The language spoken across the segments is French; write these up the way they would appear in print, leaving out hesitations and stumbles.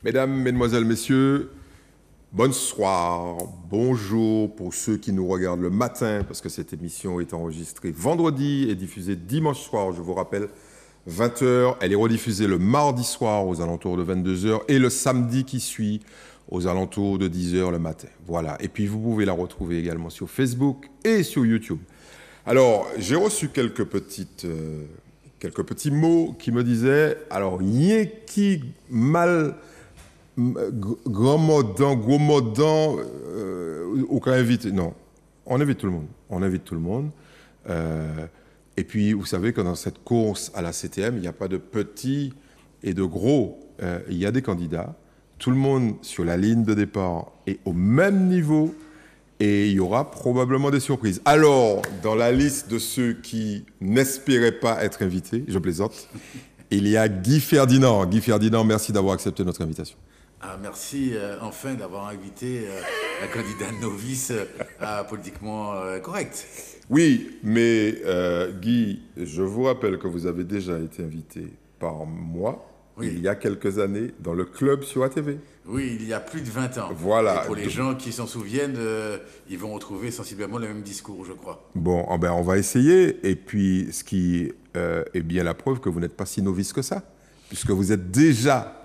Mesdames, Mesdemoiselles, Messieurs, bonsoir, bonjour pour ceux qui nous regardent le matin, parce que cette émission est enregistrée vendredi et diffusée dimanche soir, je vous rappelle, 20 heures. Elle est rediffusée le mardi soir aux alentours de 22 heures et le samedi qui suit aux alentours de 10 heures le matin. Voilà. Et puis vous pouvez la retrouver également sur Facebook et sur YouTube. Alors, j'ai reçu quelques petits mots qui me disaient, alors, yéki mal... Grand mordant, gros mordant, aucun invité. Non, on invite tout le monde. On invite tout le monde. Et puis, vous savez que dans cette course à la CTM, il n'y a pas de petits et de gros. Il y a des candidats. Tout le monde sur la ligne de départ est au même niveau et il y aura probablement des surprises. Alors, dans la liste de ceux qui n'espéraient pas être invités, je plaisante, il y a Guy Ferdinand. Guy Ferdinand, merci d'avoir accepté notre invitation. Ah, merci enfin d'avoir invité un candidat novice à Politiquement Correct. Oui, mais Guy, je vous rappelle que vous avez déjà été invité par moi, oui, il y a quelques années, dans le club sur ATV. Oui, il y a plus de 20 ans. Voilà. Et pour les gens qui s'en souviennent, ils vont retrouver sensiblement le même discours, je crois. Bon, ben, on va essayer. Et puis, ce qui est bien la preuve que vous n'êtes pas si novice que ça, puisque vous êtes déjà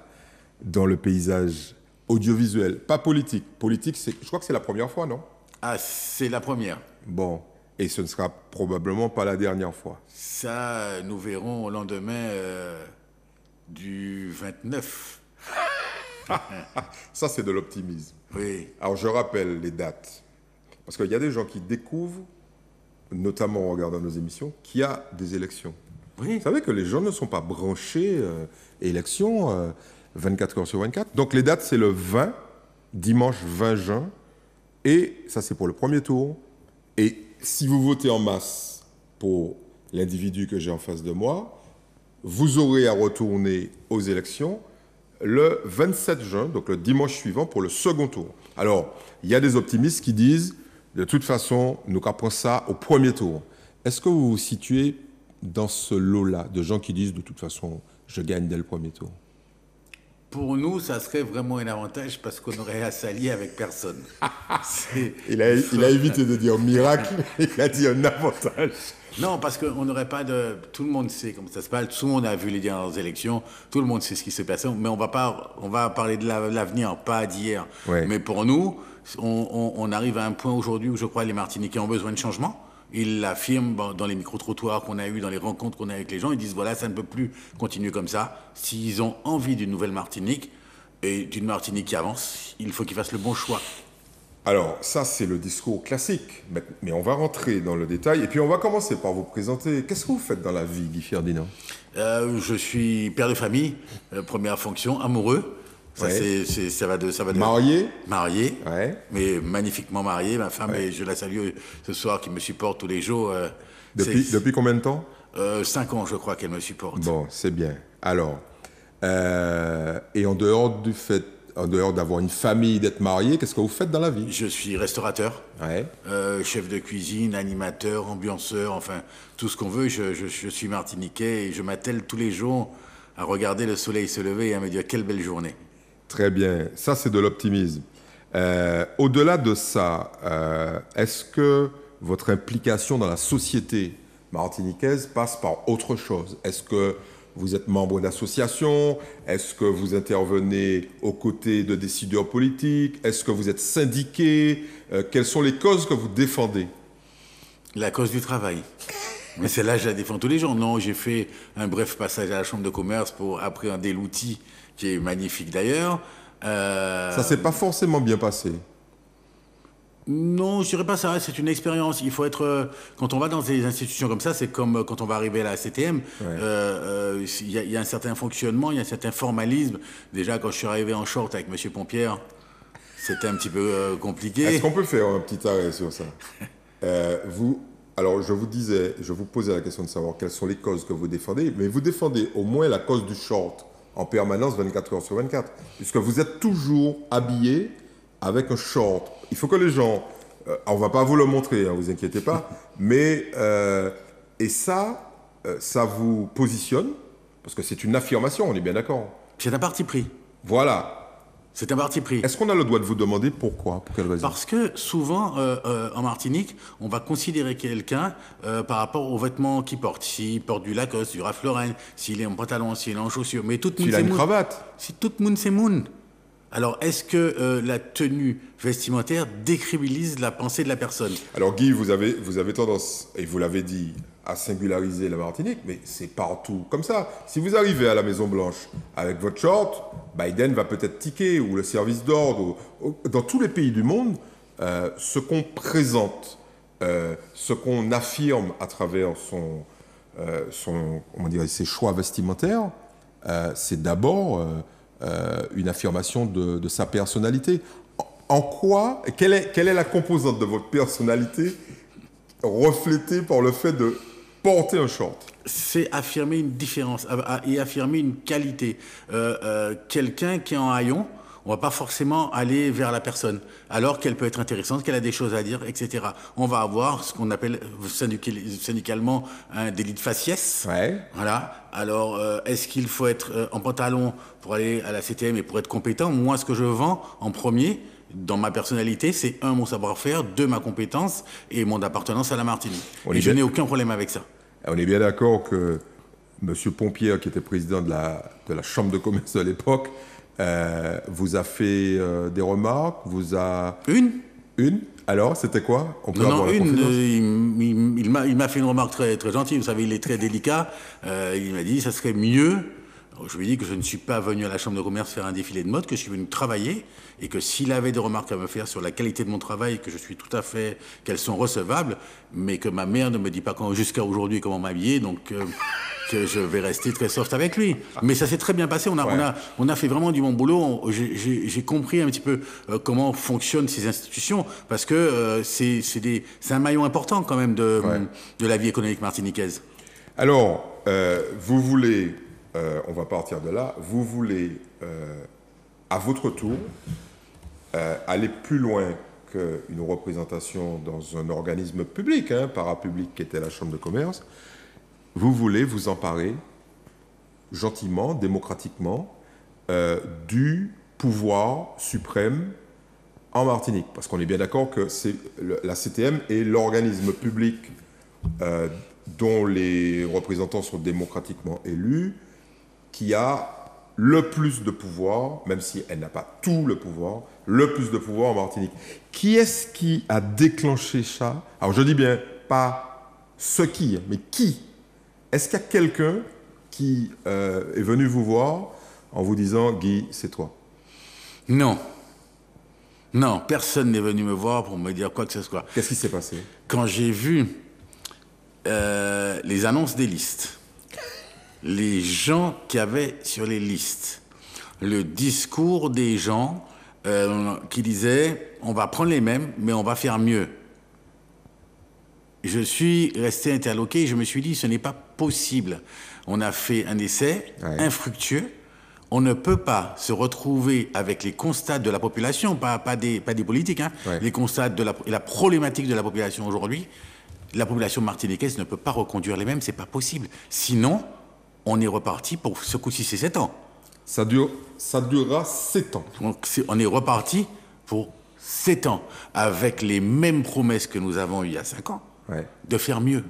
dans le paysage audiovisuel, pas politique. Politique, je crois que c'est la première fois, non? Ah, c'est la première. Bon, et ce ne sera probablement pas la dernière fois. Ça, nous verrons au lendemain du 29. Ça, c'est de l'optimisme. Oui. Alors, je rappelle les dates. Parce qu'il y a des gens qui découvrent, notamment en regardant nos émissions, qu'il y a des élections. Oui. Vous savez que les gens ne sont pas branchés élections 24 heures sur 24. Donc, les dates, c'est le 20, dimanche 20 juin. Et ça, c'est pour le premier tour. Et si vous votez en masse pour l'individu que j'ai en face de moi, vous aurez à retourner aux élections le 27 juin, donc le dimanche suivant, pour le second tour. Alors, il y a des optimistes qui disent, de toute façon, nous capons ça au premier tour. Est-ce que vous vous situez dans ce lot-là de gens qui disent, de toute façon, je gagne dès le premier tour? Pour nous, ça serait vraiment un avantage parce qu'on aurait à s'allier avec personne. Il a évité de dire miracle, il a dit un avantage. Non, parce qu'on n'aurait pas de... Tout le monde sait comment ça se passe, tout le monde a vu les dernières élections, tout le monde sait ce qui s'est passé, mais on va parler de l'avenir, pas d'hier. Ouais. Mais pour nous, on arrive à un point aujourd'hui où je crois que les Martiniquais ont besoin de changement. Ils l'affirment dans les micro-trottoirs qu'on a eus, dans les rencontres qu'on a avec les gens. Ils disent, voilà, ça ne peut plus continuer comme ça. S'ils ont envie d'une nouvelle Martinique, et d'une Martinique qui avance, il faut qu'ils fassent le bon choix. Alors, ça, c'est le discours classique. Mais on va rentrer dans le détail. Et puis, on va commencer par vous présenter. Qu'est-ce que vous faites dans la vie, Guy Ferdinand? Je suis père de famille, première fonction, amoureux. Ça, ouais. ça va de... Marié? Marié, ouais. Mais magnifiquement marié. Ma femme, ouais. et je la salue ce soir, qui me supporte tous les jours. Depuis combien de temps? 5 ans, je crois qu'elle me supporte. Bon, c'est bien. Alors, et en dehors d'avoir une famille, d'être marié, qu'est-ce que vous faites dans la vie? Je suis restaurateur, ouais. Chef de cuisine, animateur, ambianceur, enfin, tout ce qu'on veut. Je suis martiniquais et je m'attelle tous les jours à regarder le soleil se lever et à me dire quelle belle journée. Très bien, ça c'est de l'optimisme. Au-delà de ça, est-ce que votre implication dans la société martiniquaise passe par autre chose? Est-ce que vous êtes membre d'associations? Est-ce que vous intervenez aux côtés de décideurs politiques? Est-ce que vous êtes syndiqué? Quelles sont les causes que vous défendez? La cause du travail. Mais celle-là, je la défends tous les jours. Non, j'ai fait un bref passage à la Chambre de commerce pour appréhender l'outil, qui est magnifique d'ailleurs. Ça s'est pas forcément bien passé. Non, je dirais pas ça. C'est une expérience. Il faut être... quand on va dans des institutions comme ça, c'est comme quand on va arriver à la CTM. Ouais. Y a un certain fonctionnement, il y a un certain formalisme. Déjà, quand je suis arrivé en short avec M. Pompière, c'était un petit peu compliqué. Est-ce qu'on peut faire un petit arrêt sur ça? Alors, je vous posais la question de savoir quelles sont les causes que vous défendez, mais vous défendez au moins la cause du short en permanence 24 heures sur 24, puisque vous êtes toujours habillé avec un short. Il faut que les gens... on ne va pas vous le montrer, hein, vous inquiétez pas, mais... et ça vous positionne, parce que c'est une affirmation, on est bien d'accord. C'est un parti pris. Voilà. C'est un parti pris. Est-ce qu'on a le droit de vous demander pourquoi? Pour quelle raison? Parce que souvent, en Martinique, on va considérer quelqu'un par rapport aux vêtements qu'il porte. S'il porte du Lacoste, du Ralph Lauren, s'il est en pantalon, s'il est en chaussures. Mais tout le monde, S'il a une cravate. Si tout le monde, c'est moun. Alors, est-ce que la tenue vestimentaire décrédibilise la pensée de la personne? Alors Guy, vous avez tendance, et vous l'avez dit, à singulariser la Martinique, mais c'est partout comme ça. Si vous arrivez à la Maison-Blanche avec votre short, Biden va peut-être tiquer, ou le service d'ordre. Dans tous les pays du monde, ce qu'on présente, ce qu'on affirme à travers ses choix vestimentaires, c'est d'abord une affirmation de sa personnalité. En quoi, quelle est la composante de votre personnalité reflétée par le fait de porter un short? C'est affirmer une différence et affirmer une qualité. Quelqu'un qui est en haillon, on va pas forcément aller vers la personne, alors qu'elle peut être intéressante, qu'elle a des choses à dire, etc. On va avoir ce qu'on appelle syndicalement un délit de faciès. Ouais. Voilà. Alors, est-ce qu'il faut être en pantalon pour aller à la CTM et pour être compétent? Moi, ce que je vends en premier, dans ma personnalité, c'est 1, mon savoir-faire, 2, ma compétence et mon appartenance à la Martinique. Et je n'ai aucun problème avec ça. On est bien d'accord que M. Pompier, qui était président de la Chambre de commerce de l'époque, vous a fait des remarques, vous a... Une? Alors, c'était quoi? On peut Non, il m'a fait une remarque très, très gentille. Vous savez, il est très délicat. Il m'a dit, ça serait mieux... Je lui ai dit que je ne suis pas venu à la Chambre de commerce faire un défilé de mode, que je suis venu travailler et que s'il avait des remarques à me faire sur la qualité de mon travail, que je suis tout à fait, qu'elles sont recevables, mais que ma mère ne me dit pas jusqu'à aujourd'hui comment m'habiller, donc que je vais rester très soft avec lui. Mais ça s'est très bien passé, on a fait vraiment du bon boulot. J'ai compris un petit peu comment fonctionnent ces institutions, parce que c'est un maillon important quand même de la vie économique martiniquaise. Alors, vous voulez... on va partir de là. Vous voulez, à votre tour, aller plus loin qu'une représentation dans un organisme public, parapublic, qui était la Chambre de commerce. Vous voulez vous emparer, gentiment, démocratiquement, du pouvoir suprême en Martinique. Parce qu'on est bien d'accord que la CTM est l'organisme public dont les représentants sont démocratiquement élus, qui a le plus de pouvoir, même si elle n'a pas tout le pouvoir, le plus de pouvoir en Martinique. Qui est-ce qui a déclenché ça? Alors je dis bien pas ce qui, mais qui? Est-ce qu'il y a quelqu'un qui est venu vous voir en vous disant « Guy, c'est toi » ? Non. Non, personne n'est venu me voir pour me dire quoi que ce soit. Qu'est-ce qui s'est passé? Quand j'ai vu les annonces des listes, les gens qui avaient sur les listes, le discours des gens qui disaient « on va prendre les mêmes, mais on va faire mieux ». Je suis resté interloqué et je me suis dit « ce n'est pas possible ». On a fait un essai infructueux. On ne peut pas se retrouver avec les constats de la population, pas des politiques, les constats de la problématique de la population aujourd'hui. La population martiniquaise ne peut pas reconduire les mêmes, c'est pas possible. Sinon, on est reparti pour ce coup-ci, c'est 7 ans. Ça durera 7 ans. Donc, on est reparti pour 7 ans, avec les mêmes promesses que nous avons eues il y a 5 ans, de faire mieux.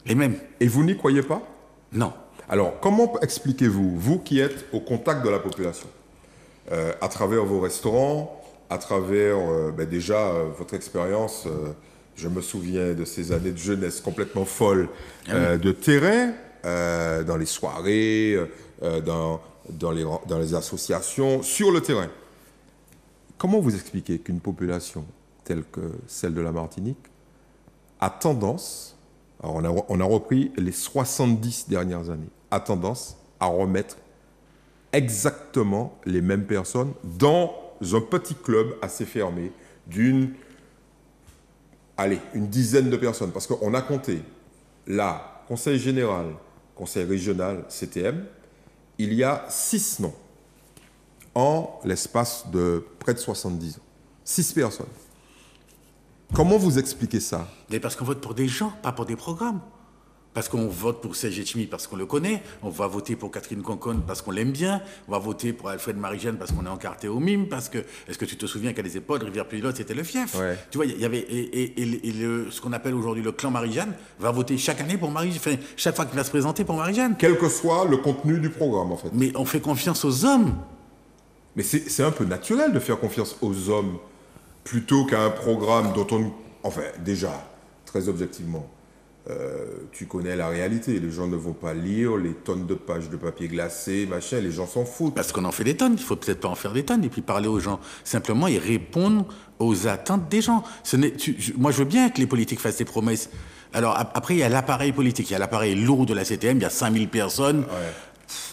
Les mêmes. Et vous n'y croyez pas? Non. Alors, comment expliquez-vous, vous qui êtes au contact de la population, à travers vos restaurants, à travers déjà votre expérience, je me souviens de ces années de jeunesse complètement folles, de terrain, dans les soirées, dans les associations, sur le terrain. Comment vous expliquez qu'une population telle que celle de la Martinique a tendance, alors on a repris les 70 dernières années, a tendance à remettre exactement les mêmes personnes dans un petit club assez fermé d'une dizaine de personnes. Parce qu'on a compté là, conseil général, conseil régional, CTM, il y a 6 noms en l'espace de près de 70 ans. 6 personnes. Comment vous expliquez ça? Mais parce qu'on vote pour des gens, pas pour des programmes. Parce qu'on vote pour Serge Etchimi parce qu'on le connaît, on va voter pour Catherine Conconne parce qu'on l'aime bien, on va voter pour Alfred Marie-Jeanne parce qu'on est encarté au mime, parce que, est-ce que tu te souviens qu'à des époques, Rivière-Pilote, c'était le fief. Ouais. Tu vois, il y avait, ce qu'on appelle aujourd'hui le clan Marie-Jeanne va voter chaque année pour Marie-Jeanne, enfin, chaque fois qu'il va se présenter pour Marie-Jeanne. Quel que soit le contenu du programme, en fait. Mais on fait confiance aux hommes. Mais c'est un peu naturel de faire confiance aux hommes plutôt qu'à un programme dont on... Enfin, déjà, très objectivement, tu connais la réalité. Les gens ne vont pas lire les tonnes de pages de papier glacé, machin, les gens s'en foutent. Parce qu'on en fait des tonnes, il faut peut-être pas en faire des tonnes et puis parler aux gens. Simplement, ils répondent aux attentes des gens. Moi, je veux bien que les politiques fassent des promesses. Alors, après, il y a l'appareil politique, il y a l'appareil lourd de la CTM, il y a 5000 personnes. Ouais.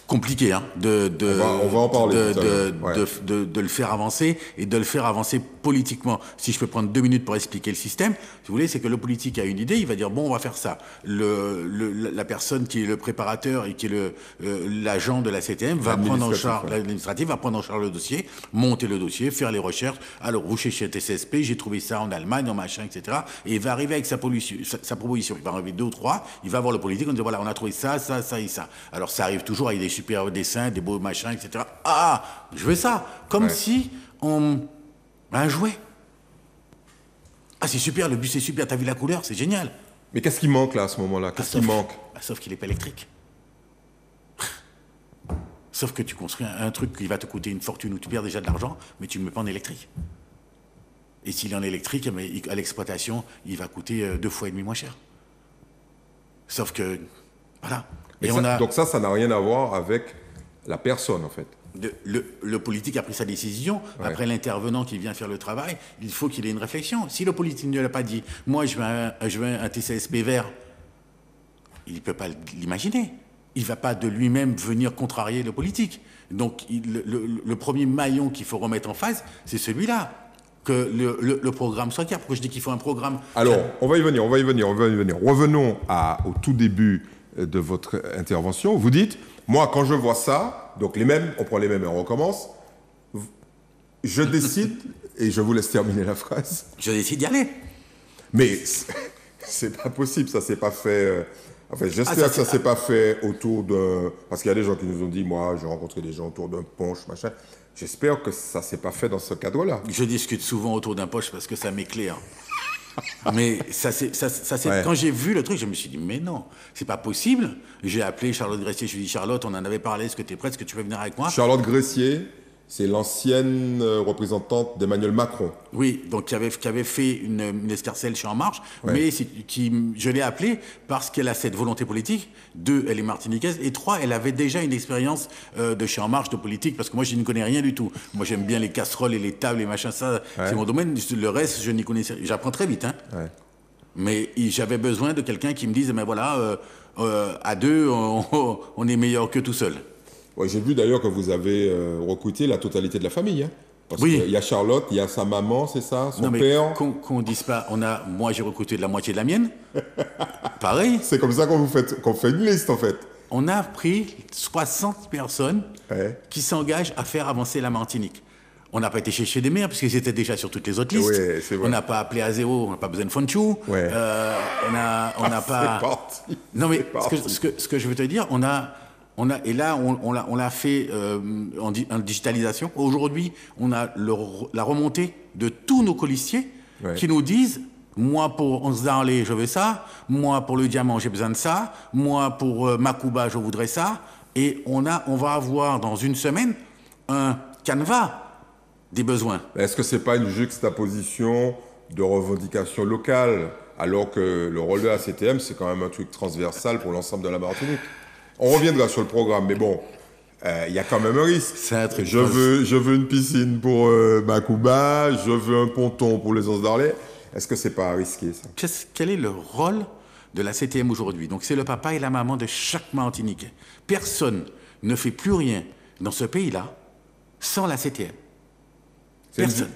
Compliqué, hein, on va en parler de le faire avancer et de le faire avancer politiquement. Si je peux prendre 2 minutes pour expliquer le système, si vous voulez, c'est que le politique a une idée, il va dire bon, on va faire ça. La personne qui est le préparateur et qui est l'agent de la CTM va prendre en charge, l'administratif va prendre en charge le dossier, monter le dossier, faire les recherches. Alors, vous chez TCSP, j'ai trouvé ça en Allemagne, en machin, etc. Et il va arriver avec sa proposition. Il va arriver 2 ou 3, il va voir le politique, on dit voilà, on a trouvé ça, ça, ça et ça. Alors, ça arrive toujours avec des super dessins, des beaux machins, etc. Ah, je veux ça. Comme si un jouet. Ah, c'est super, le bus c'est super, t'as vu la couleur, c'est génial. Mais qu'est-ce qui manque là à ce moment-là? Qu'est-ce qui manque? Sauf qu'il n'est pas électrique. Sauf que tu construis un truc qui va te coûter une fortune où tu perds déjà de l'argent, mais tu ne le mets pas en électrique. Et s'il est en électrique, mais à l'exploitation, il va coûter 2,5 fois moins cher. Sauf que, voilà. Et donc ça n'a rien à voir avec la personne, en fait. Le politique a pris sa décision. Ouais. Après l'intervenant qui vient faire le travail, il faut qu'il ait une réflexion. Si le politique ne l'a pas dit, moi je veux un TCSP vert, il ne peut pas l'imaginer. Il ne va pas de lui-même venir contrarier le politique. Donc le premier maillon qu'il faut remettre en phase, c'est celui-là. Que le programme soit clair. Pourquoi je dis qu'il faut un programme? Alors, on va y venir. Revenons au tout début de votre intervention. Vous dites, moi, quand je vois ça, donc on prend les mêmes et on recommence, je décide, et je vous laisse terminer la phrase. Je décide d'y aller. Mais c'est pas possible, ça s'est pas fait... Enfin, j'espère que ça s'est pas fait autour d'un... Parce qu'il y a des gens qui nous ont dit, moi, j'ai rencontré des gens autour d'un punch, machin. J'espère que ça s'est pas fait dans ce cadre-là. Je discute souvent autour d'un poche parce que ça m'éclaire. Mais Ouais. Quand j'ai vu le truc, je me suis dit, mais non, c'est pas possible. J'ai appelé Charlotte Gressier, je lui ai dit, Charlotte, on en avait parlé, est-ce que tu es prête, est-ce que tu peux venir avec moi? Charlotte Gressier, c'est l'ancienne représentante d'Emmanuel Macron. Oui, donc qui avait fait une escarcelle chez En Marche, Ouais. mais je l'ai appelée parce qu'elle a cette volonté politique. 2, elle est martiniquaise, et 3, elle avait déjà une expérience de chez En Marche, de politique, parce que moi, je n'y connais rien du tout. Moi, j'aime bien les casseroles et les tables, les machins, ça, c'est mon domaine. Le reste, je n'y connaissais rien. J'apprends très vite, hein. Ouais. Mais j'avais besoin de quelqu'un qui me dise, mais voilà, à 2, on est meilleur que tout seul. Ouais, j'ai vu d'ailleurs que vous avez recruté la totalité de la famille. Hein, parce Oui. qu'il y a Charlotte, il y a sa maman, c'est ça, son Non, mais père. qu'on dise pas, moi j'ai recruté de la moitié de la mienne. Pareil. C'est comme ça qu'on fait une liste, en fait. On a pris 60 personnes Ouais. qui s'engagent à faire avancer la Martinique. On n'a pas été chercher des maires, puisqu'ils étaient déjà sur toutes les autres listes. Ouais, c'est vrai. On n'a pas appelé à zéro, on n'a pas besoin de Fonchou. Ouais. On n'a pas... C'est parti. Non, mais C'est parti. ce que je veux te dire, et là, on l'a fait en digitalisation. Aujourd'hui, on a la remontée de tous nos colistiers qui nous disent, moi pour 11 Darley, je veux ça. Moi pour le diamant, j'ai besoin de ça. Moi pour Makuba, je voudrais ça. Et on va avoir dans une semaine un canevas des besoins. Est-ce que c'est pas une juxtaposition de revendications locales, alors que le rôle de la CTM, c'est quand même un truc transversal pour l'ensemble de la Martinique? On reviendra sur le programme, mais bon, il y a quand même un risque. C'est un truc. Je veux une piscine pour Makuba, je veux un ponton pour les Onces d'Arlay. Est-ce que c'est pas risqué, ça? Quel est le rôle de la CTM aujourd'hui? Donc c'est le papa et la maman de chaque Martiniquais. Personne ne fait plus rien dans ce pays-là sans la CTM.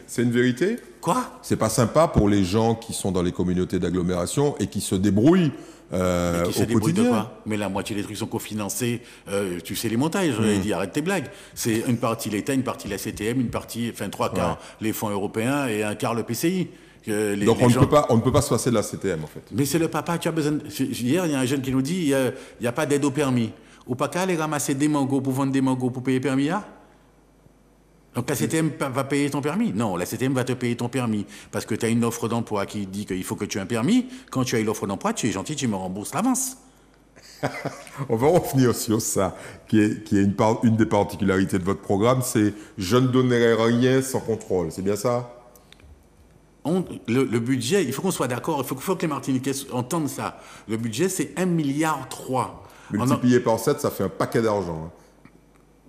C'est une vérité? Quoi? C'est pas sympa pour les gens qui sont dans les communautés d'agglomération et qui se débrouillent au quotidien. De quoi? Mais la moitié des trucs sont cofinancés. Tu sais les montages. Il dit arrête tes blagues. C'est une partie l'État, une partie la CTM, une partie, enfin 3 quarts les fonds européens et 1 quart le PCI. Donc on ne peut pas se passer de la CTM en fait. Mais c'est le papa, tu as besoin. Hier, il y a un jeune qui nous dit il n'y a pas d'aide au permis. Ou pas qu'à aller ramasser des mangos pour vendre des mangos pour payer le permis là. Donc la CTM va payer ton permis? Non, la CTM va te payer ton permis. Parce que tu as une offre d'emploi qui dit qu'il faut que tu aies un permis. Quand tu as eu l'offre d'emploi, tu es gentil, tu me rembourses l'avance. On va revenir sur ça, qui est une des particularités de votre programme, c'est « Je ne donnerai rien sans contrôle ». C'est bien ça? Le budget, il faut qu'on soit d'accord, il faut que les Martiniquais entendent ça. Le budget, c'est 1,3 milliard. Multiplié par 7, ça fait un paquet d'argent. Hein.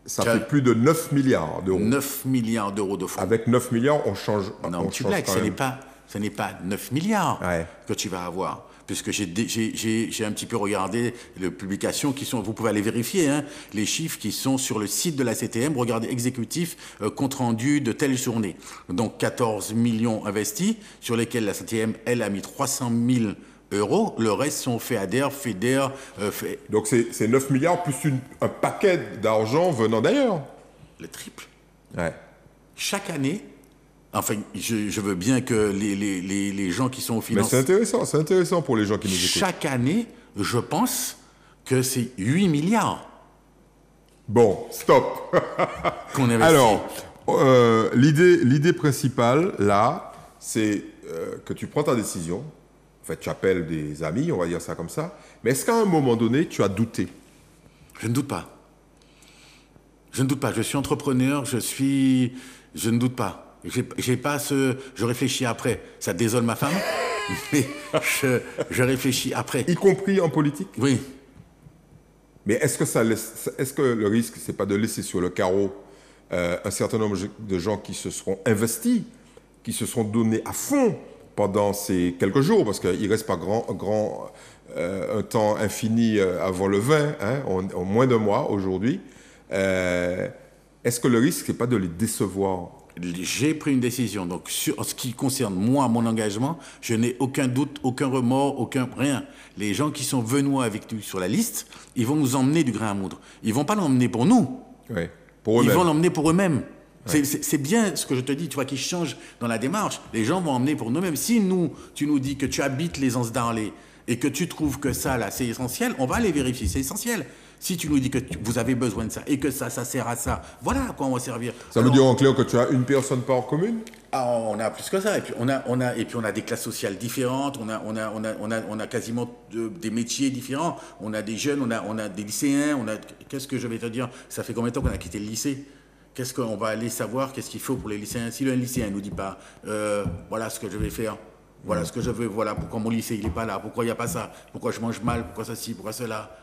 Ça fait plus de 9 milliards d'euros. 9 milliards d'euros de fonds. Avec 9 milliards, on change. Non, tu blagues, ce n'est pas 9 milliards que tu vas avoir. Puisque j'ai un petit peu regardé les publications qui sont, vous pouvez aller vérifier, hein, les chiffres qui sont sur le site de la CTM, regardez exécutif, compte rendu de telle journée. Donc 14 millions investis, sur lesquels la CTM, elle, a mis 300 000 euros. Le reste sont FEADER, FEDER. Donc c'est 9 milliards plus un paquet d'argent venant d'ailleurs. Le triple. Ouais. Chaque année. Enfin, je veux bien que les gens qui sont au financement... Mais c'est intéressant pour les gens qui nous écoutent. Chaque année, je pense que c'est 8 milliards. Bon, stop. Qu'on investit. Alors, l'idée principale, là, c'est que tu prends ta décision. En fait, tu appelles des amis, on va dire ça comme ça. Mais est-ce qu'à un moment donné, tu as douté? Je ne doute pas. Je ne doute pas. Je suis entrepreneur, je ne doute pas. J'ai pas je réfléchis après. Ça désole ma femme, mais je réfléchis après. Y compris en politique? Oui. Mais est-ce que le risque, c'est pas de laisser sur le carreau un certain nombre de gens qui se seront investis, qui se sont donnés à fond pendant ces quelques jours, parce qu'il reste pas un temps infini avant le 20, hein, en moins d'un mois aujourd'hui. Est-ce que le risque, c'est pas de les décevoir? J'ai pris une décision. Donc, en ce qui concerne moi, mon engagement, je n'ai aucun doute, aucun remords, rien. Les gens qui sont venus avec nous sur la liste, ils vont nous emmener du grain à moudre. Ils vont pas l'emmener pour nous. Oui, pour eux-mêmes. Ils vont l'emmener pour eux-mêmes. Ouais. C'est bien ce que je te dis, tu vois, qu'ils changent dans la démarche. Les gens vont emmener pour nous-mêmes. Si tu nous dis que tu habites les Anses d'Arlé et que tu trouves que ça, là, c'est essentiel, on va aller vérifier, c'est essentiel. Si tu nous dis que vous avez besoin de ça et que ça sert à ça, voilà à quoi on va servir. Ça veut dire en clair que tu as une personne par commune? Ah, on a plus que ça. Et puis on a des classes sociales différentes. On a quasiment des métiers différents. On a des jeunes, on a des lycéens. Qu'est-ce que je vais te dire? Ça fait combien de temps qu'on a quitté le lycée? Qu'est-ce qu'on va aller savoir? Qu'est-ce qu'il faut pour les lycéens? Si le lycéen ne nous dit pas, voilà ce que je vais faire. Voilà ce que je veux. Voilà pourquoi mon lycée il est pas là. Pourquoi il n'y a pas ça? Pourquoi je mange mal? Pourquoi ceci? Pourquoi cela?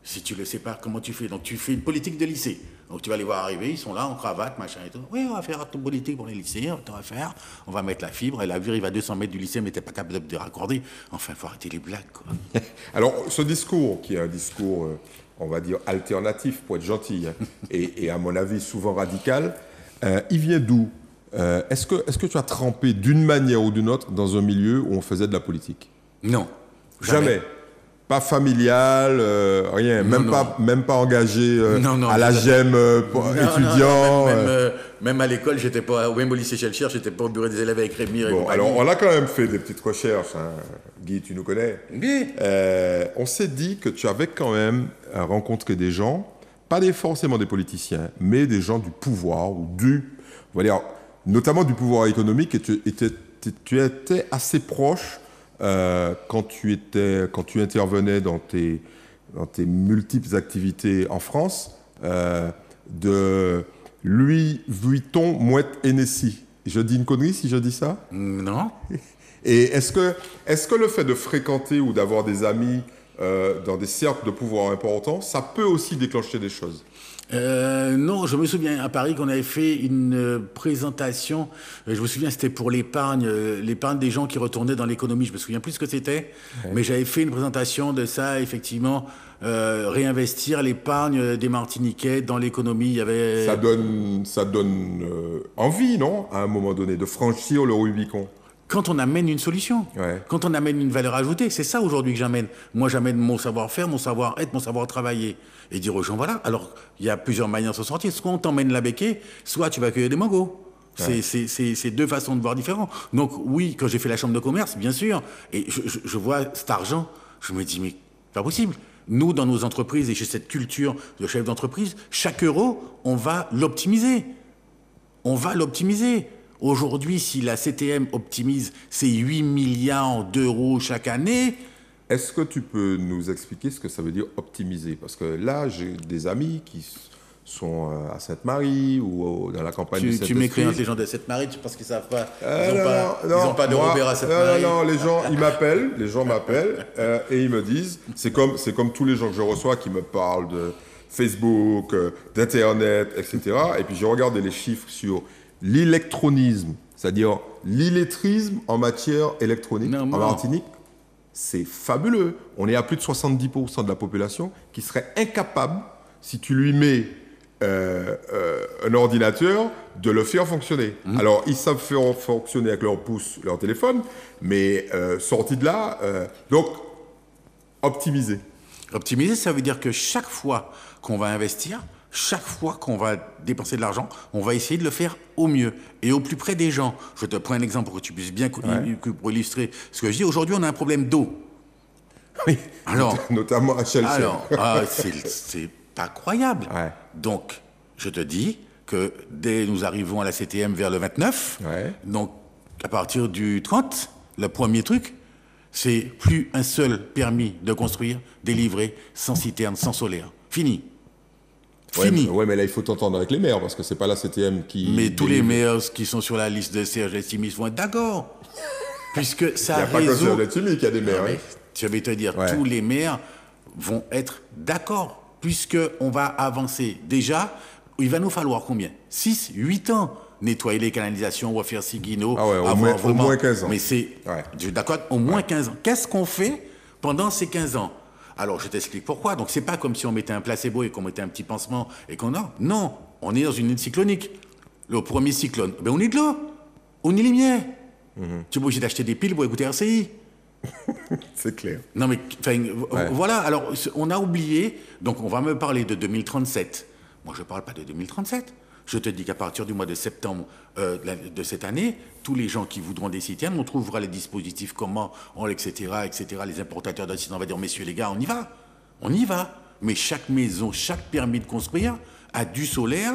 Si tu le sais pas, comment tu fais? Donc tu fais une politique de lycée. Donc tu vas les voir arriver, ils sont là en cravate, machin et tout. Oui, on va faire une politique pour les lycéens, on va mettre la fibre, et la fibre, il va à 200 mètres du lycée, mais t'es pas capable de raccorder. Enfin, faut arrêter les blagues, quoi. Alors, ce discours, qui est un discours, on va dire, alternatif, pour être gentil, hein, et à mon avis souvent radical, il vient d'où? Est-ce que tu as trempé d'une manière ou d'une autre dans un milieu où on faisait de la politique? Non. Jamais. Pas familial, rien, même pas engagé à la GEM étudiant. Même à l'école, j'étais pas, même au lycée Chelcher, j'étais pas au bureau des élèves avec Rémi. Bon, alors on a quand même fait des petites recherches, hein. Guy, tu nous connais. Oui. On s'est dit que tu avais quand même rencontré des gens, pas forcément des politiciens, mais des gens du pouvoir, on va dire, notamment du pouvoir économique, et tu étais assez proche. Quand tu intervenais dans tes multiples activités en France, de Louis Vuitton, Mouette Hennessy. Je dis une connerie si je dis ça? Non. Et est-ce que le fait de fréquenter ou d'avoir des amis dans des cercles de pouvoir importants, ça peut aussi déclencher des choses? Non, je me souviens à Paris qu'on avait fait une présentation. Je me souviens, c'était pour l'épargne des gens qui retournaient dans l'économie. Je me souviens plus ce que c'était, mais j'avais fait une présentation de ça, effectivement, réinvestir l'épargne des Martiniquais dans l'économie. Il y avait. Ça donne envie, non, à un moment donné, de franchir le Rubicon. Quand on amène une solution, quand on amène une valeur ajoutée, c'est ça aujourd'hui que j'amène. Moi, j'amène mon savoir-faire, mon savoir-être, mon savoir-travailler. Et dire aux gens, voilà, alors il y a plusieurs manières de se sortir. Soit on t'emmène la béquée, soit tu vas cueillir des mangos. C'est deux façons de voir différentes. Donc oui, quand j'ai fait la chambre de commerce, bien sûr, et je vois cet argent, je me dis, mais pas possible. Nous, dans nos entreprises, et j'ai cette culture de chef d'entreprise, chaque euro, on va l'optimiser. On va l'optimiser. Aujourd'hui, si la CTM optimise ses 8 milliards d'euros chaque année... Est-ce que tu peux nous expliquer ce que ça veut dire optimiser? Parce que là, j'ai des amis qui sont à Sainte-Marie ou dans la campagne de Saint-Esprit. Tu m'écris les gens de Sainte-Marie parce qu'ils savent pas. Ils n'ont pas de Robert à Sainte-Marie. Non, les gens, les gens m'appellent et ils me disent, c'est comme tous les gens que je reçois qui me parlent de Facebook, d'Internet, etc. Et puis j'ai regardé les chiffres sur l'électronisme, c'est-à-dire l'illettrisme en matière électronique en Martinique. C'est fabuleux. On est à plus de 70% de la population qui serait incapable, si tu lui mets un ordinateur, de le faire fonctionner. Alors, ils savent faire fonctionner avec leur pouce, leur téléphone, mais sorti de là, donc, optimiser. Optimiser, ça veut dire que chaque fois qu'on va investir, chaque fois qu'on va dépenser de l'argent, on va essayer de le faire au mieux et au plus près des gens. Je te prends un exemple pour que tu puisses bien pour illustrer ce que je dis. Aujourd'hui, on a un problème d'eau. Oui, alors, notamment à Chelsea. Alors, c'est pas croyable. Ouais. Donc, je te dis que dès nous arrivons à la CTM vers le 29, donc à partir du 30, le premier truc, c'est plus un seul permis de construire délivré sans citerne, sans solaire. Fini. Fini. Ouais, mais là, il faut t'entendre avec les maires, parce que c'est pas la CTM qui... Mais tous les maires qui sont sur la liste de Serge Timis vont être d'accord. Puisque ça résout... Il n'y a pas que Serge Timis qui a des maires. Je vais te dire, tous les maires vont être d'accord, puisqu'on va avancer. Déjà, il va nous falloir combien? 6, 8 ans. Nettoyer les canalisations, refaire Siguino. Au moins 15 ans. Mais c'est... D'accord, au moins 15 ans. Qu'est-ce qu'on fait pendant ces 15 ans? Alors, je t'explique pourquoi. Donc, c'est pas comme si on mettait un placebo et qu'on mettait un petit pansement et qu'on a... Non, on est dans une île cyclonique. Le premier cyclone, on est de l'eau. On est les miens. Tu es obligé d'acheter des piles pour écouter RCI. C'est clair. Non, mais voilà. Alors, on a oublié. Donc, on va me parler de 2037. Moi, je ne parle pas de 2037. Je te dis qu'à partir du mois de septembre de cette année, tous les gens qui voudront des citernes, on trouvera les dispositifs, comment, etc., les importateurs de citernes, on va dire, messieurs les gars, on y va. Mais chaque maison, chaque permis de construire a du solaire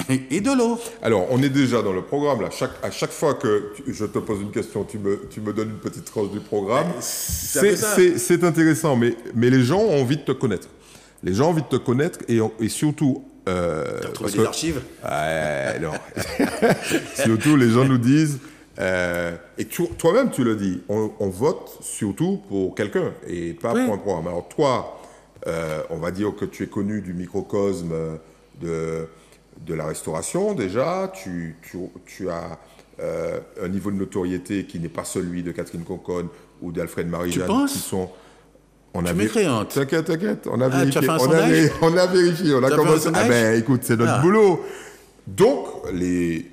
et de l'eau. Alors, on est déjà dans le programme, là. À chaque fois que je te pose une question, tu me donnes une petite tranche du programme. C'est intéressant, mais les gens ont envie de te connaître. Les gens ont envie de te connaître et surtout... T'as trouvé des archives? Non. Surtout, les gens nous disent, et toi-même tu le dis, on vote surtout pour quelqu'un et pas pour un programme. Alors toi, on va dire que tu es connu du microcosme de la restauration déjà, tu as un niveau de notoriété qui n'est pas celui de Catherine Conconne ou d'Alfred Marie-Jeanne, qui sont... Tu m'écréantes. T'inquiète, on a vérifié. On a vérifié, on a commencé. Écoute, c'est notre boulot. Donc, les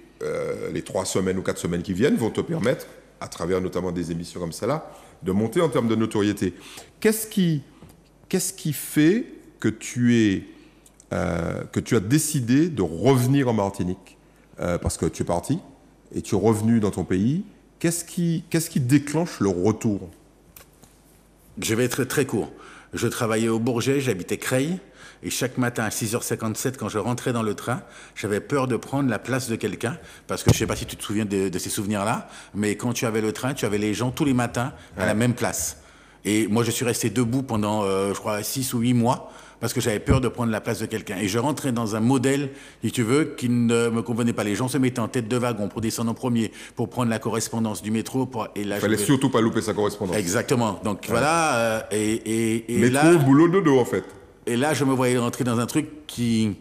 3 semaines ou 4 semaines qui viennent vont te permettre, à travers notamment des émissions comme celle-là, de monter en termes de notoriété. Qu'est-ce qui fait que tu as décidé de revenir en Martinique? Parce que tu es parti et tu es revenu dans ton pays. Qu'est-ce qui déclenche le retour? Je vais être très court. Je travaillais au Bourget, j'habitais Creil, et chaque matin à 6h57, quand je rentrais dans le train, j'avais peur de prendre la place de quelqu'un, parce que je ne sais pas si tu te souviens de ces souvenirs-là, mais quand tu avais le train, tu avais les gens tous les matins à la même place. Et moi, je suis resté debout pendant, je crois, 6 ou 8 mois, parce que j'avais peur de prendre la place de quelqu'un. Et je rentrais dans un modèle, si tu veux, qui ne me convenait pas. Les gens se mettaient en tête de wagon pour descendre en premier, pour prendre la correspondance du métro. Il fallait surtout pas louper sa correspondance. Exactement. Donc voilà. Métro, là, boulot, dodo, en fait. Et là, je me voyais rentrer dans un truc qui...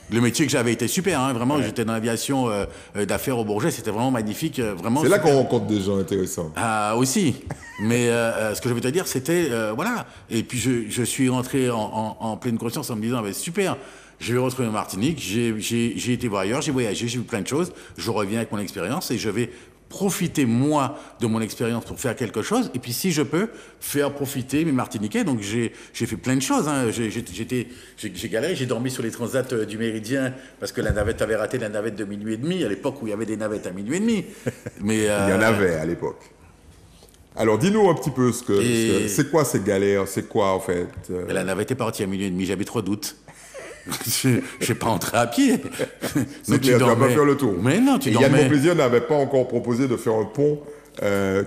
Le métier que j'avais était super, hein, vraiment. J'étais dans l'aviation d'affaires au Bourget, c'était vraiment magnifique. Vraiment. C'est là qu'on rencontre des gens intéressants. Ah, aussi. Mais ce que je veux te dire, c'était... voilà. Et puis, je suis rentré en pleine conscience en me disant, super, je vais retrouver en Martinique, j'ai été voir ailleurs, j'ai voyagé, j'ai vu plein de choses, je reviens avec mon expérience et je vais profiter, moi, de mon expérience pour faire quelque chose, et puis si je peux, faire profiter mes Martiniquais. Donc j'ai fait plein de choses. Hein. J'ai galéré, j'ai dormi sur les transats du Méridien, parce que la navette avait raté la navette de minuit et demi, à l'époque où il y avait des navettes à minuit et demi. Mais, Il y en avait à l'époque. Alors, dis-nous un petit peu c'est quoi ces galères, c'est quoi en fait La navette est partie à minuit et demi, j'avais trop de doutes. Je n'ai pas entré à pied. C'est clair, tu vas pas faire le tour. Mais non, tu dormais. Yann Bonplaisir n'avait pas encore proposé de faire un pont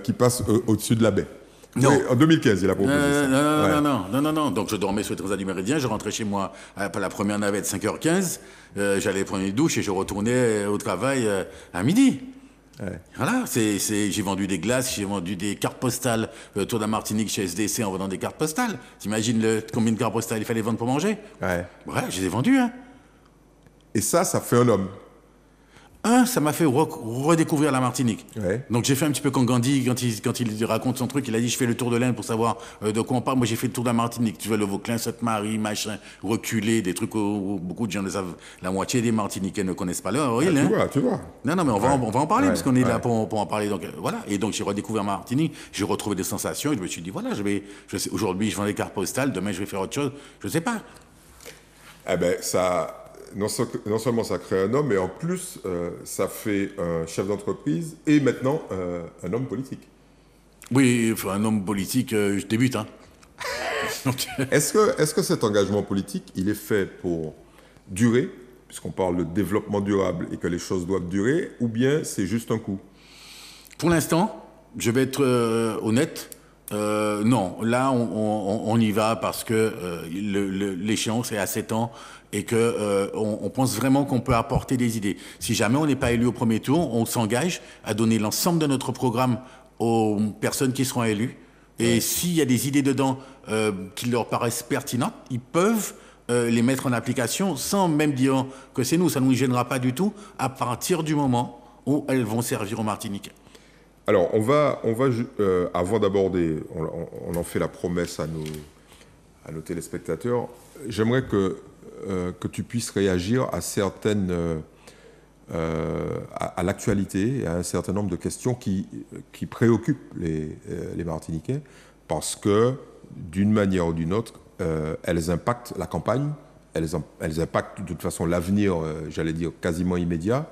qui passe au-dessus de la baie. Non. Oui, en 2015, il a proposé ça. Non. Donc je dormais sur les transats du Méridien, je rentrais chez moi à la première navette 5h15, j'allais prendre une douche et je retournais au travail à midi. Ouais. Voilà, j'ai vendu des glaces, j'ai vendu des cartes postales, Tour de la Martinique chez SDC en vendant des cartes postales. T'imagines combien de cartes postales il fallait vendre pour manger? Ouais. Voilà, je les ai vendues. Hein. Et ça fait un homme. Ça m'a fait redécouvrir la Martinique. Ouais. Donc j'ai fait un petit peu comme Gandhi, quand il raconte son truc, il a dit je fais le tour de l'Inde pour savoir de quoi on parle. Moi j'ai fait le tour de la Martinique, tu vois, le Vauclin, Sainte-Marie, machin, reculé, des trucs où beaucoup de gens le savent. La moitié des Martiniquais ne connaissent pas leur île. Tu vois. Non, mais on va en parler, parce qu'on est là pour en parler. Donc voilà. Et donc j'ai redécouvert Martinique, j'ai retrouvé des sensations, et je me suis dit voilà, aujourd'hui je vends des cartes postales, demain je vais faire autre chose, je sais pas. Eh ben ça. Non seulement ça crée un homme, mais en plus, ça fait un chef d'entreprise et maintenant un homme politique. Oui, un homme politique, je débute. Hein. Donc... Est-ce que cet engagement politique, il est fait pour durer, puisqu'on parle de développement durable et que les choses doivent durer, ou bien c'est juste un coup? Pour l'instant, je vais être honnête, non. Là, on y va parce que l'échéance est à 7 ans et que on pense vraiment qu'on peut apporter des idées. Si jamais on n'est pas élu au premier tour, on s'engage à donner l'ensemble de notre programme aux personnes qui seront élues. Et s'il y a des idées dedans qui leur paraissent pertinentes, ils peuvent les mettre en application sans même dire que c'est nous. Ça ne nous gênera pas du tout à partir du moment où elles vont servir aux Martiniquais. Alors, avant d'aborder, on en fait la promesse à nos téléspectateurs, j'aimerais que tu puisses réagir à certaines, à l'actualité et à un certain nombre de questions qui préoccupent les Martiniquais, parce que, d'une manière ou d'une autre, elles impactent la campagne, elles impactent de toute façon l'avenir, j'allais dire, quasiment immédiat.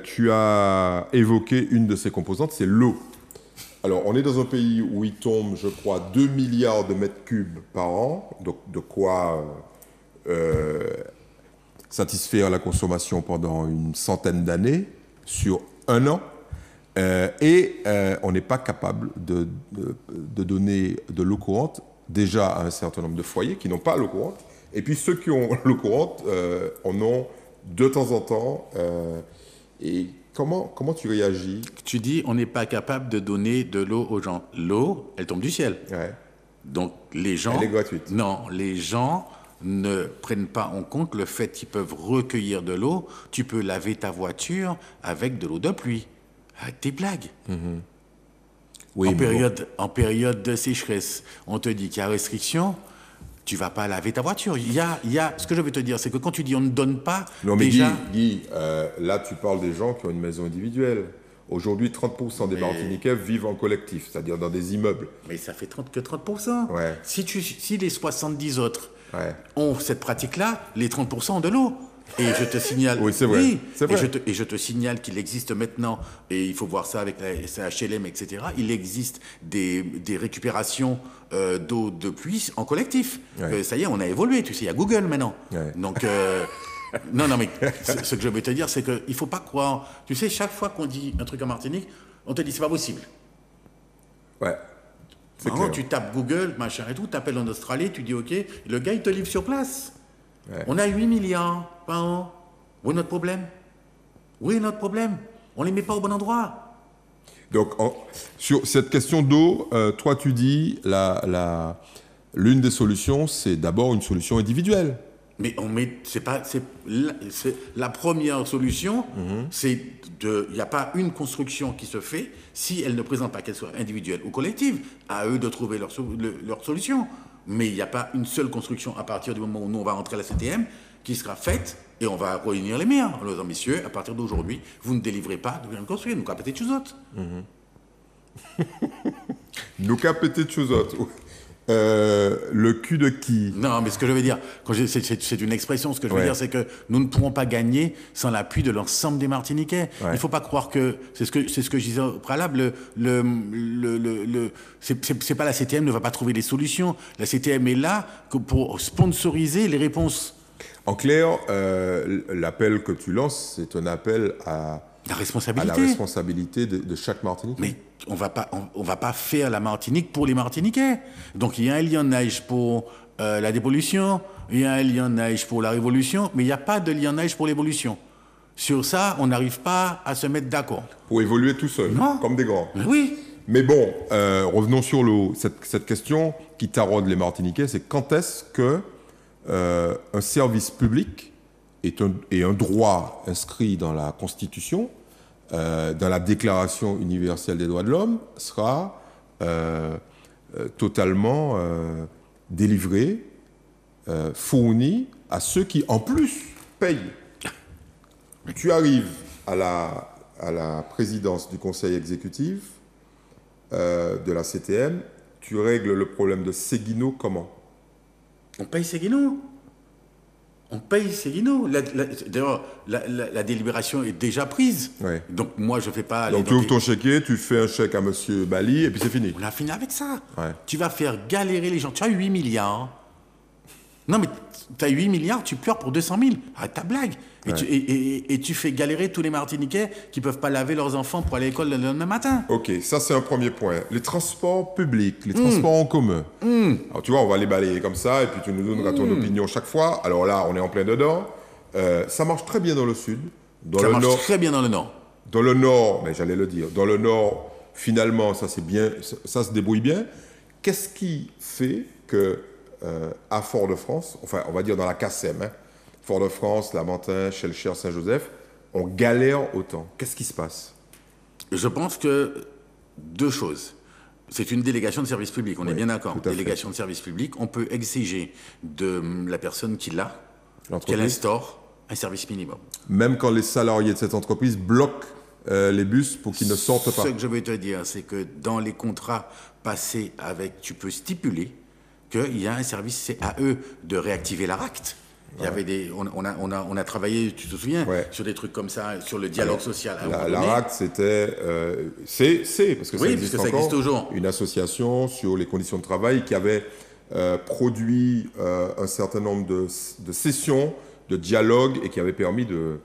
Tu as évoqué une de ces composantes, c'est l'eau. Alors, on est dans un pays où il tombe, je crois, 2 milliards de mètres cubes par an, donc de quoi satisfaire la consommation pendant une centaine d'années, sur un an, et on n'est pas capable de donner de l'eau courante, déjà à un certain nombre de foyers qui n'ont pas l'eau courante, et puis ceux qui ont l'eau courante en ont de temps en temps. Et comment tu réagis? Tu dis, on n'est pas capable de donner de l'eau aux gens. L'eau, elle tombe du ciel. Ouais. Donc, les gens... Elle est gratuite. Non, les gens ne prennent pas en compte le fait qu'ils peuvent recueillir de l'eau. Tu peux laver ta voiture avec de l'eau de pluie. Avec tes blagues. Mm-hmm. Oui, en période de sécheresse, on te dit qu'il y a restriction. Tu vas pas laver ta voiture. Ce que je veux te dire, c'est que quand tu dis on ne donne pas, non, mais déjà... Guy, là, tu parles des gens qui ont une maison individuelle. Aujourd'hui, 30% des Martiniquais vivent en collectif, c'est-à-dire dans des immeubles. Mais ça fait que 30%. Ouais. Si les 70 autres ont cette pratique-là, les 30% ont de l'eau. Et je te signale... Oui, c'est vrai. Oui, c'est vrai. Et je te signale qu'il existe maintenant, et il faut voir ça avec la HLM, etc., il existe des récupérations d'eau de pluie en collectif. Ouais. Ça y est, on a évolué, tu sais, il y a Google maintenant. Ouais. Donc... non, mais ce que je veux te dire, c'est qu'il ne faut pas croire... Tu sais, chaque fois qu'on dit un truc en Martinique, on te dit c'est pas possible. Ouais. Alors, tu tapes Google, machin et tout, tu appelles en Australie, tu dis OK, le gars, il te livre sur place. Ouais. On a 8 milliards par an. Où est notre problème? Où est notre problème? On ne les met pas au bon endroit. Donc, sur cette question d'eau, toi, tu dis l'une des solutions, c'est d'abord une solution individuelle. Mais c'est la première solution, c'est il n'y a pas une construction qui se fait si elle ne présente pas, qu'elle soit individuelle ou collective, à eux de trouver leur solution. Mais il n'y a pas une seule construction à partir du moment où nous, on va rentrer à la CTM qui sera faite et on va réunir les maires. En leur disant, messieurs, à partir d'aujourd'hui, vous ne délivrez pas de bien construire. Nous, qu'à péter de choses autres. Nous qu'à péter de choses autres. Le cul de qui? Non, mais ce que je veux dire, c'est une expression, ce que je veux dire, c'est que nous ne pourrons pas gagner sans l'appui de l'ensemble des Martiniquais. Il ne faut pas croire que, c'est ce que je disais au préalable, c'est pas la CTM ne va pas trouver des solutions. La CTM est là pour sponsoriser les réponses. En clair, l'appel que tu lances, c'est un appel à la responsabilité, de chaque Martiniquais. Mais on va pas faire la Martinique pour les Martiniquais. Donc il y a un lionnage pour la dépollution, il y a un lionnage pour la révolution, mais il n'y a pas de lionnage pour l'évolution. Sur ça, on n'arrive pas à se mettre d'accord. Pour évoluer tout seul, comme des grands. Mais oui. Mais bon, revenons sur cette question qui taraude les Martiniquais, c'est quand est-ce que un service public est un droit inscrit dans la Constitution, dans la Déclaration universelle des droits de l'homme, sera totalement délivré, fourni à ceux qui, en plus, payent. Tu arrives à la présidence du conseil exécutif de la CTM, tu règles le problème de Séguineau comment? On paye Séguineau. On paye Séguineau. D'ailleurs, la délibération est déjà prise. Ouais. Donc, moi, je ne fais pas... Donc, tu ouvres ton chéquier, tu fais un chèque à M. Bali, et puis c'est fini. On a fini avec ça. Ouais. Tu vas faire galérer les gens. Tu as 8 milliards. Non, mais tu as 8 milliards, tu pleures pour 200 000. Arrête ta blague. Et tu fais galérer tous les Martiniquais qui ne peuvent pas laver leurs enfants pour aller à l'école le lendemain matin. Ok, ça c'est un premier point. Les transports publics, les transports en commun. Alors tu vois, on va les balayer comme ça et puis tu nous donneras ton opinion chaque fois. Alors là, on est en plein dedans. Ça marche très bien dans le sud. Ça marche très bien dans le nord. Dans le nord, mais j'allais le dire, dans le nord, finalement, ça c'est bien, ça se débrouille bien. Qu'est-ce qui fait que à Fort-de-France, enfin on va dire dans la CACEM, Fort-de-France, Lamentin, Schellcher, Saint-Joseph, on galère autant. Qu'est-ce qui se passe? Je pense que deux choses. C'est une délégation de service public, on est bien d'accord. Délégation de service public, on peut exiger de la personne qui l'a, qu'elle instaure un service minimum. Même quand les salariés de cette entreprise bloquent les bus pour qu'ils ne sortent pas. Ce que je veux te dire, c'est que dans les contrats passés avec, tu peux stipuler qu'il y a un service, c'est à eux de réactiver la RACT. Il y avait on a travaillé, tu te souviens, sur des trucs comme ça, sur le dialogue social. La RACT, c'était, parce que ça existe encore, toujours. Une association sur les conditions de travail qui avait produit un certain nombre de sessions de dialogue et qui avait permis de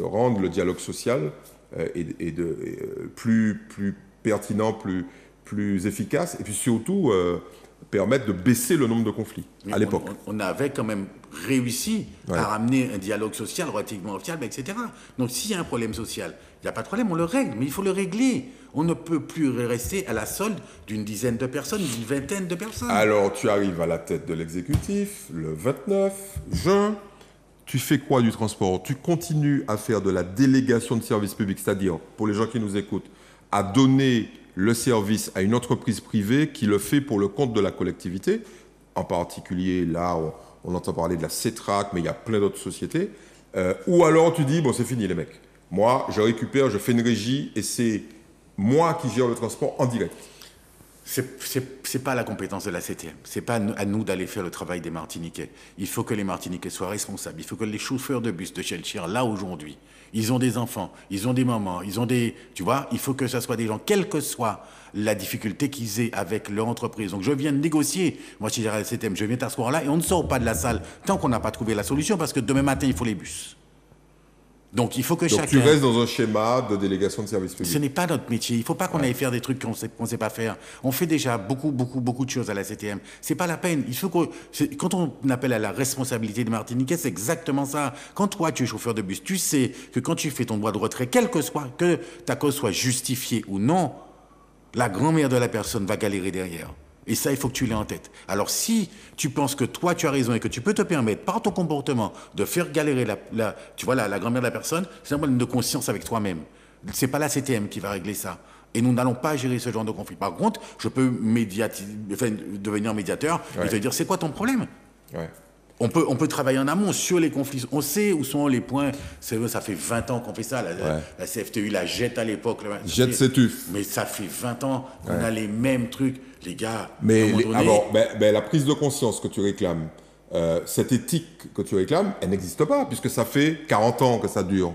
rendre le dialogue social plus pertinent, plus efficace, et puis surtout permettre de baisser le nombre de conflits à l'époque. On avait quand même réussi à ramener un dialogue social relativement fiable, etc. Donc s'il y a un problème social, il n'y a pas de problème, on le règle, mais il faut le régler. On ne peut plus rester à la solde d'une dizaine de personnes, d'une vingtaine de personnes. Alors tu arrives à la tête de l'exécutif le 29 juin. Tu fais quoi du transport? Tu continues à faire de la délégation de service public, c'est-à-dire, pour les gens qui nous écoutent, à donner le service à une entreprise privée qui le fait pour le compte de la collectivité. En particulier, là, on entend parler de la CETRAC, mais il y a plein d'autres sociétés. Ou alors tu dis, bon, c'est fini les mecs. Moi, je récupère, je fais une régie et c'est moi qui gère le transport en direct. C'est pas la compétence de la CTM. C'est pas à nous d'aller faire le travail des Martiniquais. Il faut que les Martiniquais soient responsables. Il faut que les chauffeurs de bus de Schellcher, là aujourd'hui, ils ont des enfants, ils ont des mamans, ils ont des... Tu vois, il faut que ce soit des gens, quelle que soit la difficulté qu'ils aient avec leur entreprise. Donc je viens de négocier, moi je dirais à la CTM, je viens t'asseoir là et on ne sort pas de la salle tant qu'on n'a pas trouvé la solution parce que demain matin, il faut les bus. Donc il faut que chacun... Donc tu restes dans un schéma de délégation de service public. Ce n'est pas notre métier. Il ne faut pas qu'on aille faire des trucs qu'on ne sait pas faire. On fait déjà beaucoup de choses à la CTM. Ce n'est pas la peine. Il faut quand on appelle à la responsabilité des Martiniquais, c'est exactement ça. Quand toi, tu es chauffeur de bus, tu sais que quand tu fais ton droit de retrait, quel que soit, que ta cause soit justifiée ou non, la grand-mère de la personne va galérer derrière. Et ça, il faut que tu l'aies en tête. Alors, si tu penses que toi, tu as raison et que tu peux te permettre, par ton comportement, de faire galérer la grand-mère de la personne, c'est un problème de conscience avec toi-même. C'est pas la CTM qui va régler ça. Et nous n'allons pas gérer ce genre de conflit. Par contre, je peux devenir médiateur et te dire, c'est quoi ton problème? On peut travailler en amont sur les conflits. On sait où sont les points. Ça fait 20 ans qu'on fait ça. La CFTU la jette à l'époque. Jette CETUF. Mais ça fait 20 ans qu'on a les mêmes trucs. Les gars, mais la prise de conscience que tu réclames, cette éthique que tu réclames, elle n'existe pas, puisque ça fait 40 ans que ça dure.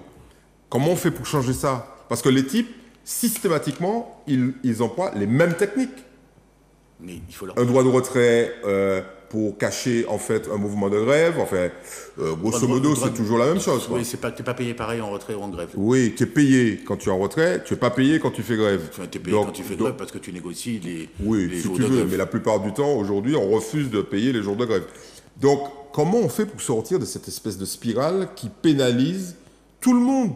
Comment on fait pour changer ça? Parce que les types, systématiquement, ils emploient les mêmes techniques. Mais il faut un droit de retrait pour cacher en fait un mouvement de grève. Enfin, grosso modo, c'est toujours la même chose. Oui, c'est pas que tu n'es pas payé pareil en retrait ou en grève. Oui, tu es payé quand tu es en retrait, tu n'es pas payé quand tu fais grève. Tu es payé quand tu fais grève parce que tu négocies les jours de grève. Oui, mais la plupart du temps, aujourd'hui, on refuse de payer les jours de grève. Donc, comment on fait pour sortir de cette espèce de spirale qui pénalise tout le monde?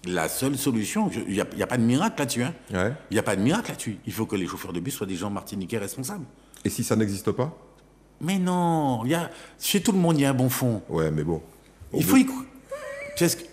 La seule solution, il n'y a pas de miracle là-dessus. Hein. Ouais. Il n'y a pas de miracle là-dessus. Il faut que les chauffeurs de bus soient des gens martiniquais responsables. Et si ça n'existe pas? Mais non, chez tout le monde, il y a un bon fond. Ouais, mais bon. Il faut y croire.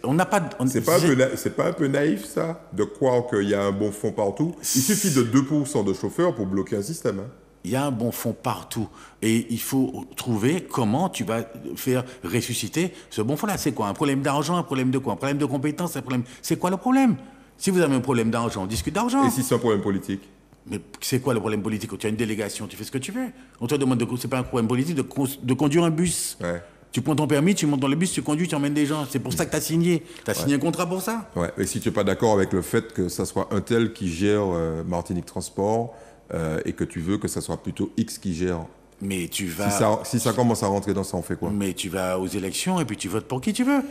On n'a pas... C'est pas un peu naïf, ça, de croire qu'il y a un bon fond partout? Il suffit de 2% de chauffeurs pour bloquer un système. Hein. Il y a un bon fond partout. Et il faut trouver comment tu vas faire ressusciter ce bon fond-là. C'est quoi? Un problème d'argent? Un problème de quoi? Un problème de compétences? C'est quoi le problème? Si vous avez un problème d'argent, on discute d'argent. Et si c'est un problème politique? Mais c'est quoi le problème politique? Tu as une délégation, tu fais ce que tu veux. On te demande c'est pas un problème politique de conduire un bus. Ouais. Tu prends ton permis, tu montes dans le bus, tu conduis, tu emmènes des gens. C'est pour ça que tu as signé. Tu as signé un contrat pour ça. Ouais. Et si tu n'es pas d'accord avec le fait que ça soit un tel qui gère Martinique Transport et que tu veux que ça soit plutôt X qui gère. Mais tu vas... Si ça commence à rentrer dans ça, on fait quoi? Mais tu vas aux élections et puis tu votes pour qui tu veux.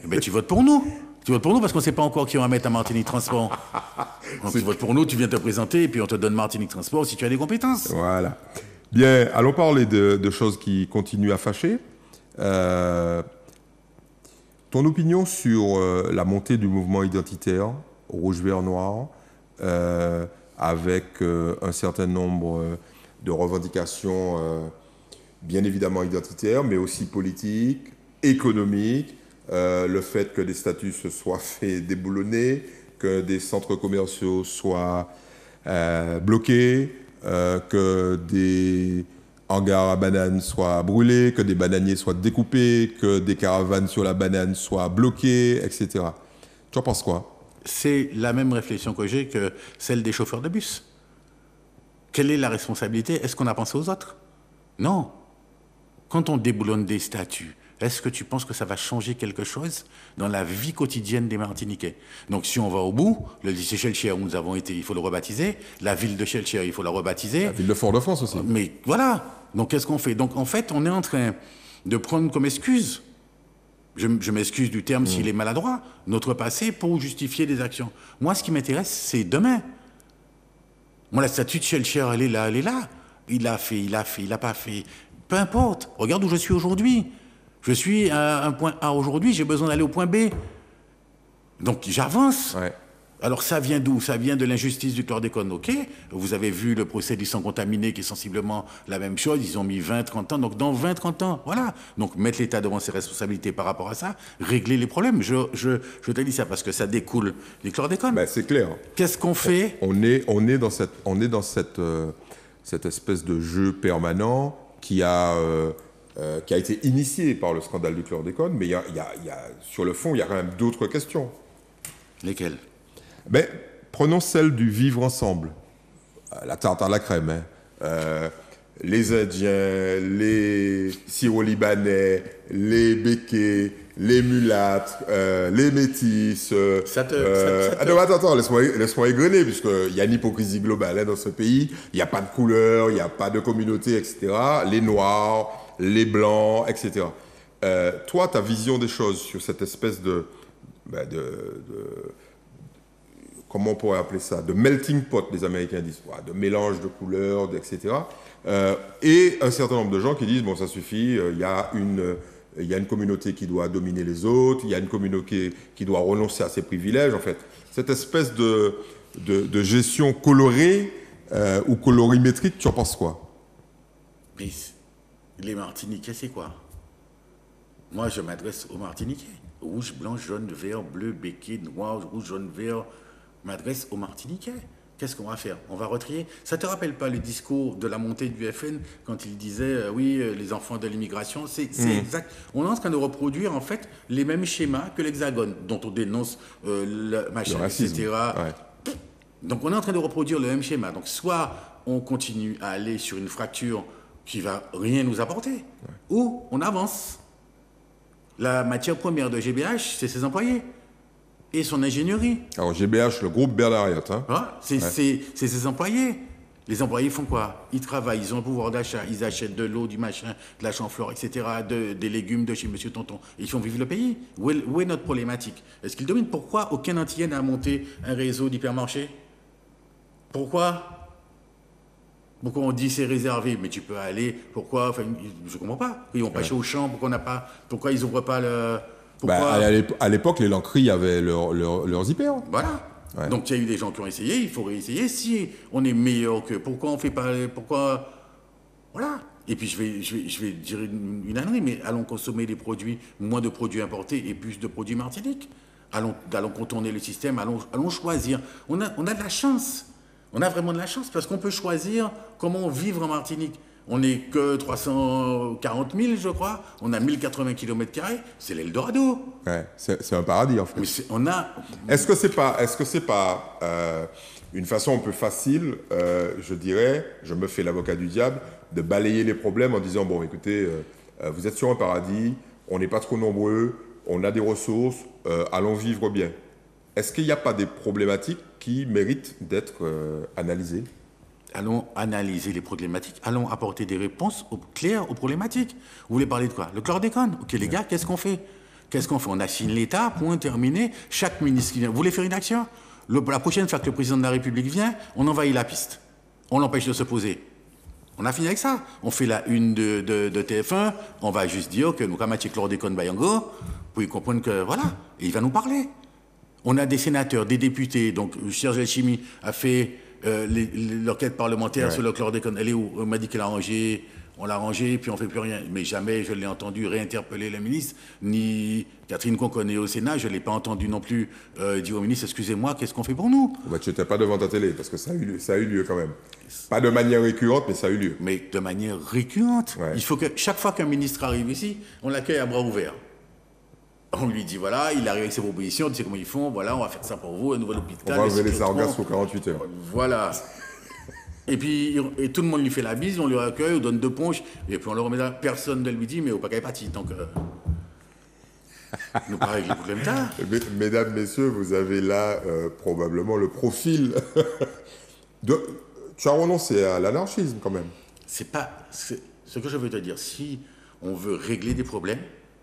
Mais tu votes pour nous. Tu votes pour nous parce qu'on ne sait pas encore qui on va mettre à Martinique Transport. Donc tu votes pour nous, tu viens te présenter et puis on te donne Martinique Transport si tu as des compétences. Voilà. Bien, allons parler de choses qui continuent à fâcher. Ton opinion sur la montée du mouvement identitaire rouge, vert, noir, avec un certain nombre de revendications, bien évidemment identitaires, mais aussi politiques, économiques, le fait que des statuts se soient fait déboulonner, que des centres commerciaux soient bloqués, que des hangars à bananes soient brûlés, que des bananiers soient découpés, que des caravanes sur la banane soient bloquées, etc. Tu en penses quoi? C'est la même réflexion que j'ai que celle des chauffeurs de bus. Quelle est la responsabilité? Est-ce qu'on a pensé aux autres? Non. Quand on déboulonne des statuts, est-ce que tu penses que ça va changer quelque chose dans la vie quotidienne des Martiniquais? Donc si on va au bout, le lycée Chelcher où nous avons été, il faut le rebaptiser. La ville de Chelcher, il faut la rebaptiser. La ville de Fort-de-France aussi. Mais voilà. Donc qu'est-ce qu'on fait? Donc en fait, on est en train de prendre comme excuse, je m'excuse du terme s'il est maladroit, notre passé pour justifier des actions. Moi, ce qui m'intéresse, c'est demain. Moi, la statue de Chelcher, elle est là, elle est là. Il a fait, il a pas fait. Peu importe. Regarde où je suis aujourd'hui. Je suis à un point A aujourd'hui, j'ai besoin d'aller au point B. Donc j'avance. Ouais. Alors ça vient d'où? Ça vient de l'injustice du chlordécone, ok. Vous avez vu le procès du sang contaminé qui est sensiblement la même chose. Ils ont mis 20-30 ans. Donc dans 20-30 ans, voilà. Donc mettre l'État devant ses responsabilités par rapport à ça, régler les problèmes. Je te dis ça parce que ça découle du chlordécone. Ben, c'est clair. Qu'est-ce qu'on fait? On est dans cette espèce de jeu permanent qui a été initié par le scandale du chlordécone, mais sur le fond, il y a quand même d'autres questions. Lesquelles? Ben, prenons celle du vivre ensemble. La tarte à la crème. Les Indiens, les Syro-Libanais, les Békés, les mulattes, les métis. Attends, laisse-moi égrener, puisqu'il y a une hypocrisie globale dans ce pays. Il n'y a pas de couleur, il n'y a pas de communauté, etc. Les Noirs, les Blancs, etc. Toi, ta vision des choses sur cette espèce comment on pourrait appeler ça, de melting pot, les Américains disent, de mélange de couleurs, etc. Et un certain nombre de gens qui disent, bon, ça suffit, il y a une communauté qui doit dominer les autres, il y a une communauté qui doit renoncer à ses privilèges, en fait. Cette espèce de gestion colorée ou colorimétrique, tu en penses quoi? Mais les Martiniquais, c'est quoi? Moi, je m'adresse aux Martiniquais. Rouge, blanc, jaune, vert, bleu, béquet, noir, rouge, jaune, vert... m'adresse aux Martiniquais. Qu'est-ce qu'on va faire? On va retrier. Ça te rappelle pas le discours de la montée du FN quand il disait oui, les enfants de l'immigration, c'est exact. On est en train de reproduire en fait les mêmes schémas que l'Hexagone, dont on dénonce le machin, etc. Ouais. Donc on est en train de reproduire le même schéma. Donc soit on continue à aller sur une fracture qui va rien nous apporter, ou on avance. La matière première de GBH, c'est ses employés et son ingénierie. Alors GBH, le groupe Bernard Arnault, hein. C'est ses employés. Les employés font quoi? Ils travaillent, ils ont un pouvoir d'achat, ils achètent de l'eau, du machin, de la chanflore, etc., des légumes de chez Monsieur Tonton. Et ils font vivre le pays. Où est notre problématique? Est-ce qu'ils dominent? Pourquoi aucun Antillais n'a monté un réseau d'hypermarchés? Pourquoi on dit c'est réservé, mais tu peux aller. Pourquoi? Enfin, je ne comprends pas. Ils vont pas chez Auchan, pourquoi ils n'ouvrent pas le. Pourquoi... à l'époque, les Lanqueries avaient leurs hyper. Voilà. Ouais. Donc il y a eu des gens qui ont essayé, il faut réessayer. Si on est meilleur que, pourquoi on fait pas, pourquoi, voilà. Et puis je vais dire une ânerie, mais allons consommer des produits, moins de produits importés et plus de produits martiniques. Allons contourner le système, allons choisir. On a de la chance. On a vraiment de la chance parce qu'on peut choisir comment vivre en Martinique. On n'est que 340 000, je crois. On a 1080 km². C'est l'Eldorado. Ouais, c'est un paradis, en fait. Mais Est-ce que c'est pas une façon un peu facile, je dirais, je me fais l'avocat du diable, de balayer les problèmes en disant, bon, écoutez, vous êtes sur un paradis, on n'est pas trop nombreux, on a des ressources, allons vivre bien. Est-ce qu'il n'y a pas des problématiques qui méritent d'être analysées? Allons analyser les problématiques, allons apporter des réponses claires aux problématiques. Vous voulez parler de quoi? Le chlordécone. Ok, les gars, qu'est-ce qu'on fait? On assigne l'État, point terminé. Chaque ministre qui vient. Vous voulez faire une action? La prochaine fois que le président de la République vient, on envahit la piste. On l'empêche de se poser. On a fini avec ça. On fait la une de TF1, on va juste dire que nous, Kamachi chlordécone Bayango, pour y comprendre que, voilà, et il va nous parler. On a des sénateurs, des députés, donc Serge Chimi a fait l'enquête parlementaire sur le chlordécone. Elle est où? On m'a dit qu'elle a rangé, on l'a rangé, puis on ne fait plus rien. Mais jamais je l'ai entendu réinterpeller le ministre, ni Catherine qu'on connaît au Sénat, je ne l'ai pas entendu non plus dire au ministre, excusez-moi, qu'est-ce qu'on fait pour nous? Bah, tu n'étais pas devant ta télé, parce que ça a eu lieu quand même. Pas de manière récurrente, mais ça a eu lieu. Mais de manière récurrente. Ouais. Il faut que chaque fois qu'un ministre arrive ici, on l'accueille à bras ouverts. On lui dit, voilà, il arrive avec ses propositions, tu sais comment ils font, voilà, on va faire ça pour vous, un nouvel hôpital. On va enlever les sargasses sous 48 heures. Voilà. Et puis, tout le monde lui fait la bise, on lui accueille, on donne 2 ponches, et puis on le remet là. Personne ne lui dit, mais au paquet parti. Donc, nous pas régler le problème tard. Mesdames, messieurs, vous avez là probablement le profil Tu as renoncé à l'anarchisme quand même. C'est ce que je veux te dire. Si on veut régler des problèmes,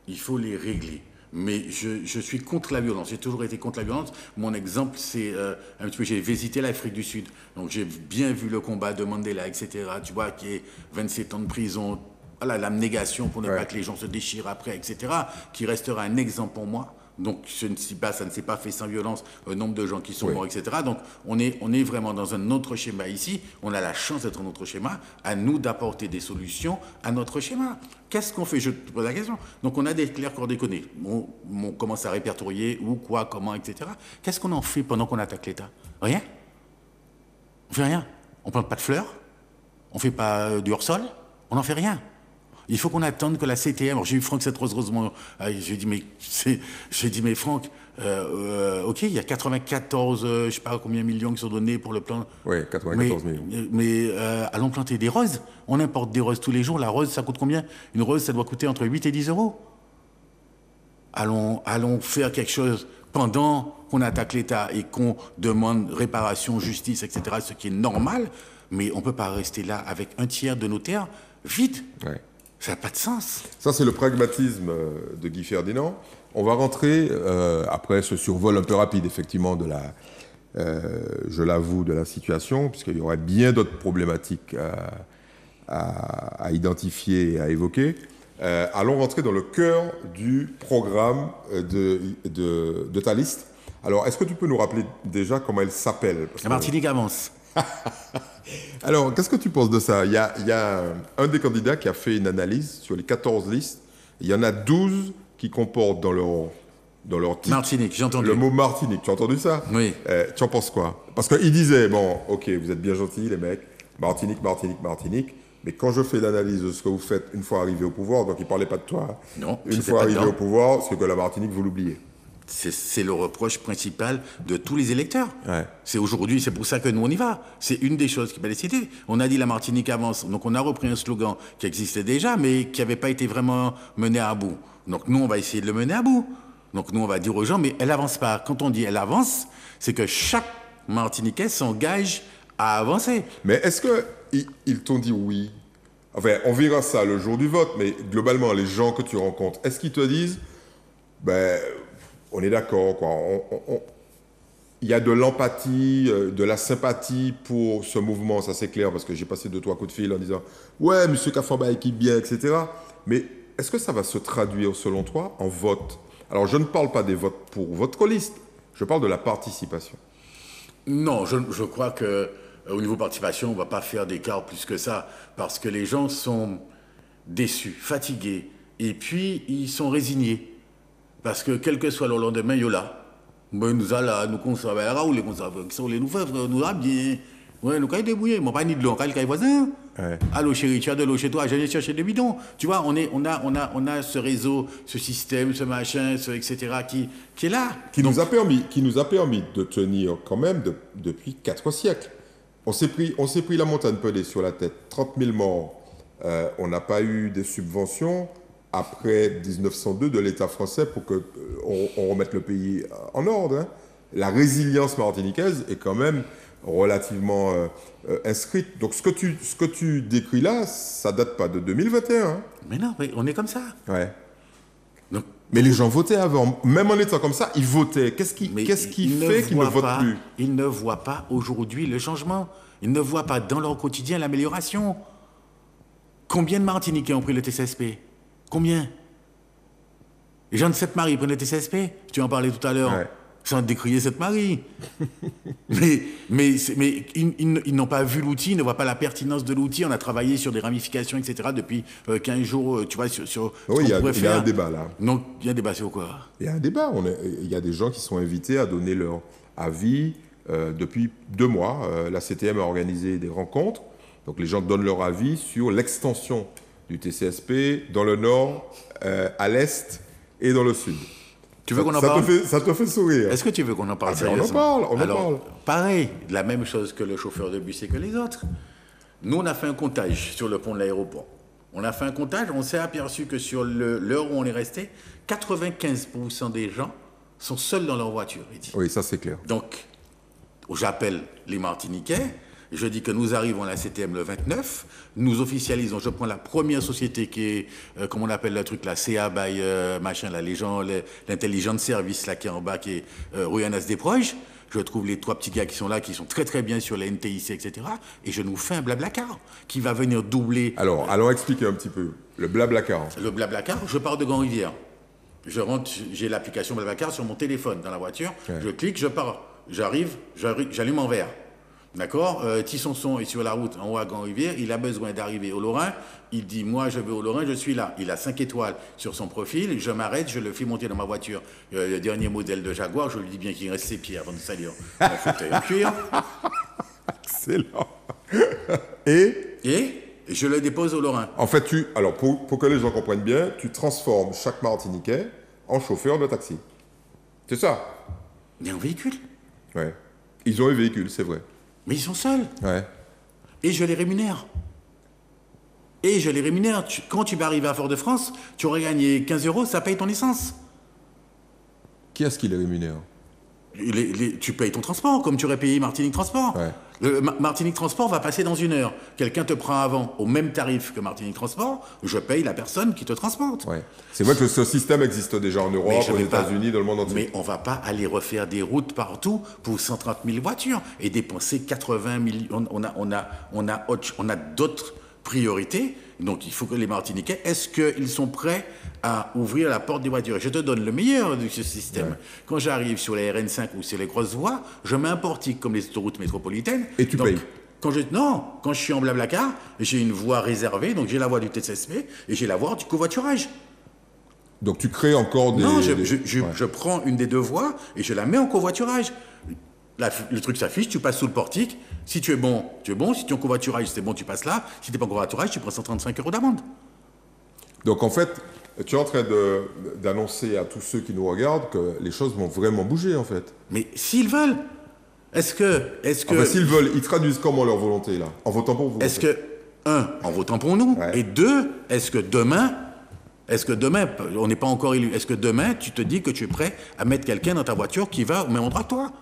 il faut les régler. Mais je suis contre la violence. J'ai toujours été contre la violence. Mon exemple, c'est un petit peu, j'ai visité l'Afrique du Sud. Donc j'ai bien vu le combat de Mandela, etc. Tu vois, qui est 27 ans de prison, voilà, l'abnégation pour ne pas que les gens se déchirent après, etc. Qui restera un exemple pour moi. Donc ça ne s'est pas fait sans violence, un nombre de gens qui sont morts, etc. Donc on est vraiment dans un autre schéma ici. On a la chance d'être dans notre schéma. À nous d'apporter des solutions à notre schéma. Qu'est-ce qu'on fait? Je te pose la question. Donc on a des clercs coordonnés. On commence à répertorier où, quoi, comment, etc. Qu'est-ce qu'on en fait pendant qu'on attaque l'État? Rien. On fait rien. On ne plante pas de fleurs. On ne fait pas du hors-sol. On n'en fait rien. Il faut qu'on attende que la CTM... Alors j'ai eu Franck heureusement... J'ai dit, mais Franck, ok, il y a 94, je ne sais pas combien de millions qui sont donnés pour le plan... Oui, 94 millions. Mais allons planter des roses. On importe des roses tous les jours. La rose, ça coûte combien? Une rose, ça doit coûter entre 8 et 10 euros. Allons faire quelque chose pendant qu'on attaque l'État et qu'on demande réparation, justice, etc., ce qui est normal. Mais on ne peut pas rester là avec un tiers de nos terres vides. Ouais. Ça n'a pas de sens. Ça, c'est le pragmatisme de Guy Ferdinand. On va rentrer, après ce survol un peu rapide, effectivement, je l'avoue, de la situation, puisqu'il y aurait bien d'autres problématiques à identifier et à évoquer. Allons rentrer dans le cœur du programme de ta liste. Alors, est-ce que tu peux nous rappeler déjà comment elle s'appelle? La Martinique avance. Alors, qu'est-ce que tu penses de ça? Il y a un des candidats qui a fait une analyse sur les 14 listes. Il y en a 12 qui comportent dans leur dans leur titre. Martinique, j'ai entendu. Le mot Martinique, tu as entendu ça? Oui. Tu en penses quoi? Parce qu'ils disaient, bon, ok, vous êtes bien gentils les mecs, Martinique, Martinique, Martinique, mais quand je fais l'analyse de ce que vous faites une fois arrivé au pouvoir, donc ils ne parlaient pas de toi, hein, Non, une c'était fois pas arrivé dedans. au pouvoir, c'est que la Martinique, vous l'oubliez. C'est le reproche principal de tous les électeurs. Ouais. C'est aujourd'hui, c'est pour ça que nous on y va. C'est une des choses qui m'a décidé. On a dit la Martinique avance, donc on a repris un slogan qui existait déjà, mais qui n'avait pas été vraiment mené à bout. Donc nous on va essayer de le mener à bout. Donc nous on va dire aux gens, mais elle avance pas. Quand on dit elle avance, c'est que chaque Martiniquais s'engage à avancer. Mais est-ce qu'ils t'ont dit oui? Enfin, on verra ça le jour du vote, mais globalement, les gens que tu rencontres, est-ce qu'ils te disent, ben, on est d'accord, quoi. Il y a de l'empathie, de la sympathie pour ce mouvement, ça c'est clair, parce que j'ai passé 2-3 coups de fil en disant « Ouais, monsieur Kafamba équipe bien, etc. » Mais est-ce que ça va se traduire, selon toi, en vote? Alors, je ne parle pas des votes pour votre liste, je parle de la participation. Non, je crois que au niveau participation, on ne va pas faire d'écart plus que ça, parce que les gens sont déçus, fatigués, et puis ils sont résignés. Parce que quel que soit le lendemain, il y a là. Ben, nous allons, nous conservateurs, ou les conservateurs qui sont les nous faire, nous allons bien. Ouais, nous allons débrouiller. Moi, pas ni de l'eau, quand il voisin. Ouais. Allô chérie, tu as de l'eau chez toi, j'allais chercher des bidons. Tu vois, on a ce réseau, ce système, ce machin, etc. qui est là. Qui nous a permis de tenir quand même depuis 4 siècles. On s'est pris la montagne pelée sur la tête. 30 000 morts. On n'a pas eu des subventions après 1902 de l'État français pour qu'on remette le pays en ordre. Hein. La résilience martiniquaise est quand même relativement inscrite. Donc ce que tu décris là, ça date pas de 2021. Hein. Mais non, mais on est comme ça. Ouais. Donc, Mais les gens votaient avant. Même en étant comme ça, ils votaient. Qu'est-ce qui fait qu'ils ne votent plus? Ils ne voient pas aujourd'hui le changement. Ils ne voient pas dans leur quotidien l'amélioration. Combien de Martiniquais ont pris le TCSP? Combien? Les gens de Sainte-Marie prennent le TCSP? Tu en parlais tout à l'heure. Ouais. Sans décrier Sainte-Marie. mais ils n'ont pas vu l'outil, ils ne voient pas la pertinence de l'outil. On a travaillé sur des ramifications, etc. depuis 15 jours, tu vois, sur Oui, ce qu'on pourrait faire. il y a un débat là. Donc, il y a un débat sur quoi? Il y a un débat. Il y a des gens qui sont invités à donner leur avis depuis 2 mois. La CTM a organisé des rencontres. Donc les gens donnent leur avis sur l'extension du TCSP dans le nord, à l'est et dans le sud. Tu veux qu'on en parle? Ça te fait sourire. Est-ce que tu veux qu'on en parle Ah ben, on en sérieusement? parle, on en parle. Pareil, la même chose que le chauffeur de bus et que les autres. Nous, on a fait un comptage sur le pont de l'aéroport. On a fait un comptage, on s'est aperçu que sur l'heure où on est resté, 95% des gens sont seuls dans leur voiture. Oui, ça c'est clair. Donc, j'appelle les Martiniquais, je dis que nous arrivons à la CTM le 29, nous officialisons, je prends la première société qui est, comment on appelle le truc là, CA by machin là, les gens, l'intelligence service là qui est en bas, qui est Ruyanas des Proches. Je trouve les 3 petits gars qui sont là, qui sont très très bien sur la NTIC, etc. Et je nous fais un Blablacar qui va venir doubler. Alors, allons expliquer un petit peu. Le Blablacar. Le Blablacar, je pars de Grand-Rivière. Je rentre, j'ai l'application Blablacar sur mon téléphone dans la voiture. Ouais. Je clique, je pars. J'arrive, j'allume en vert. D'accord, Tissonson est sur la route en haut à Grand-Rivière, il a besoin d'arriver au Lorrain, il dit moi je vais au Lorrain, je suis là. Il a 5 étoiles sur son profil, je m'arrête, je le fais monter dans ma voiture. Le dernier modèle de Jaguar, je lui dis bien qu'il reste ses pieds avant de salir mon fauteuil en cuir. Excellent. Et je le dépose au Lorrain. En fait, alors pour que les gens comprennent bien, tu transformes chaque Martiniquais en chauffeur de taxi. C'est ça? Mais en véhicule. Ouais. Ils ont un véhicule, c'est vrai. Mais ils sont seuls. Ouais. Et je les rémunère. Quand tu vas arriver à Fort-de-France, tu aurais gagné 15 €, ça paye ton essence. Qui est-ce qui les rémunère? Tu payes ton transport, comme tu aurais payé Martinique Transport. Ouais. Martinique Transport va passer dans 1 heure. Quelqu'un te prend avant au même tarif que Martinique Transport, je paye la personne qui te transporte. Ouais. C'est vrai que ce système existe déjà en Europe, aux États-Unis, dans le monde entier. Mais on ne va pas aller refaire des routes partout pour 130 000 voitures et dépenser 80 millions. On a d'autres priorités. Donc il faut que les Martiniquais, est-ce qu'ils sont prêts à ouvrir la porte des voitures? Je te donne le meilleur de ce système. Ouais. Quand j'arrive sur les RN5 ou sur les grosses voies, je mets un portique comme les autoroutes métropolitaines. Et tu payes? Quand je suis en Blablacar, j'ai une voie réservée, donc j'ai la voie du TCSP et j'ai la voie du covoiturage. Donc tu crées encore des... Non, je prends une des deux voies et je la mets en covoiturage. Le truc s'affiche, tu passes sous le portique. Si tu es bon, tu es bon. Si tu es en covoiturage, c'est bon, tu passes là. Si tu n'es pas en covoiturage, tu prends 135 € d'amende. Donc en fait, tu es en train d'annoncer à tous ceux qui nous regardent que les choses vont vraiment bouger en fait. Mais s'ils veulent, est-ce que... s'ils veulent, ils traduisent comment leur volonté là? En votant pour vous? Est-ce que, un, en votant pour nous, et deux, est-ce que demain, on n'est pas encore élu, est-ce que demain, tu te dis que tu es prêt à mettre quelqu'un dans ta voiture qui va au même endroit que toi?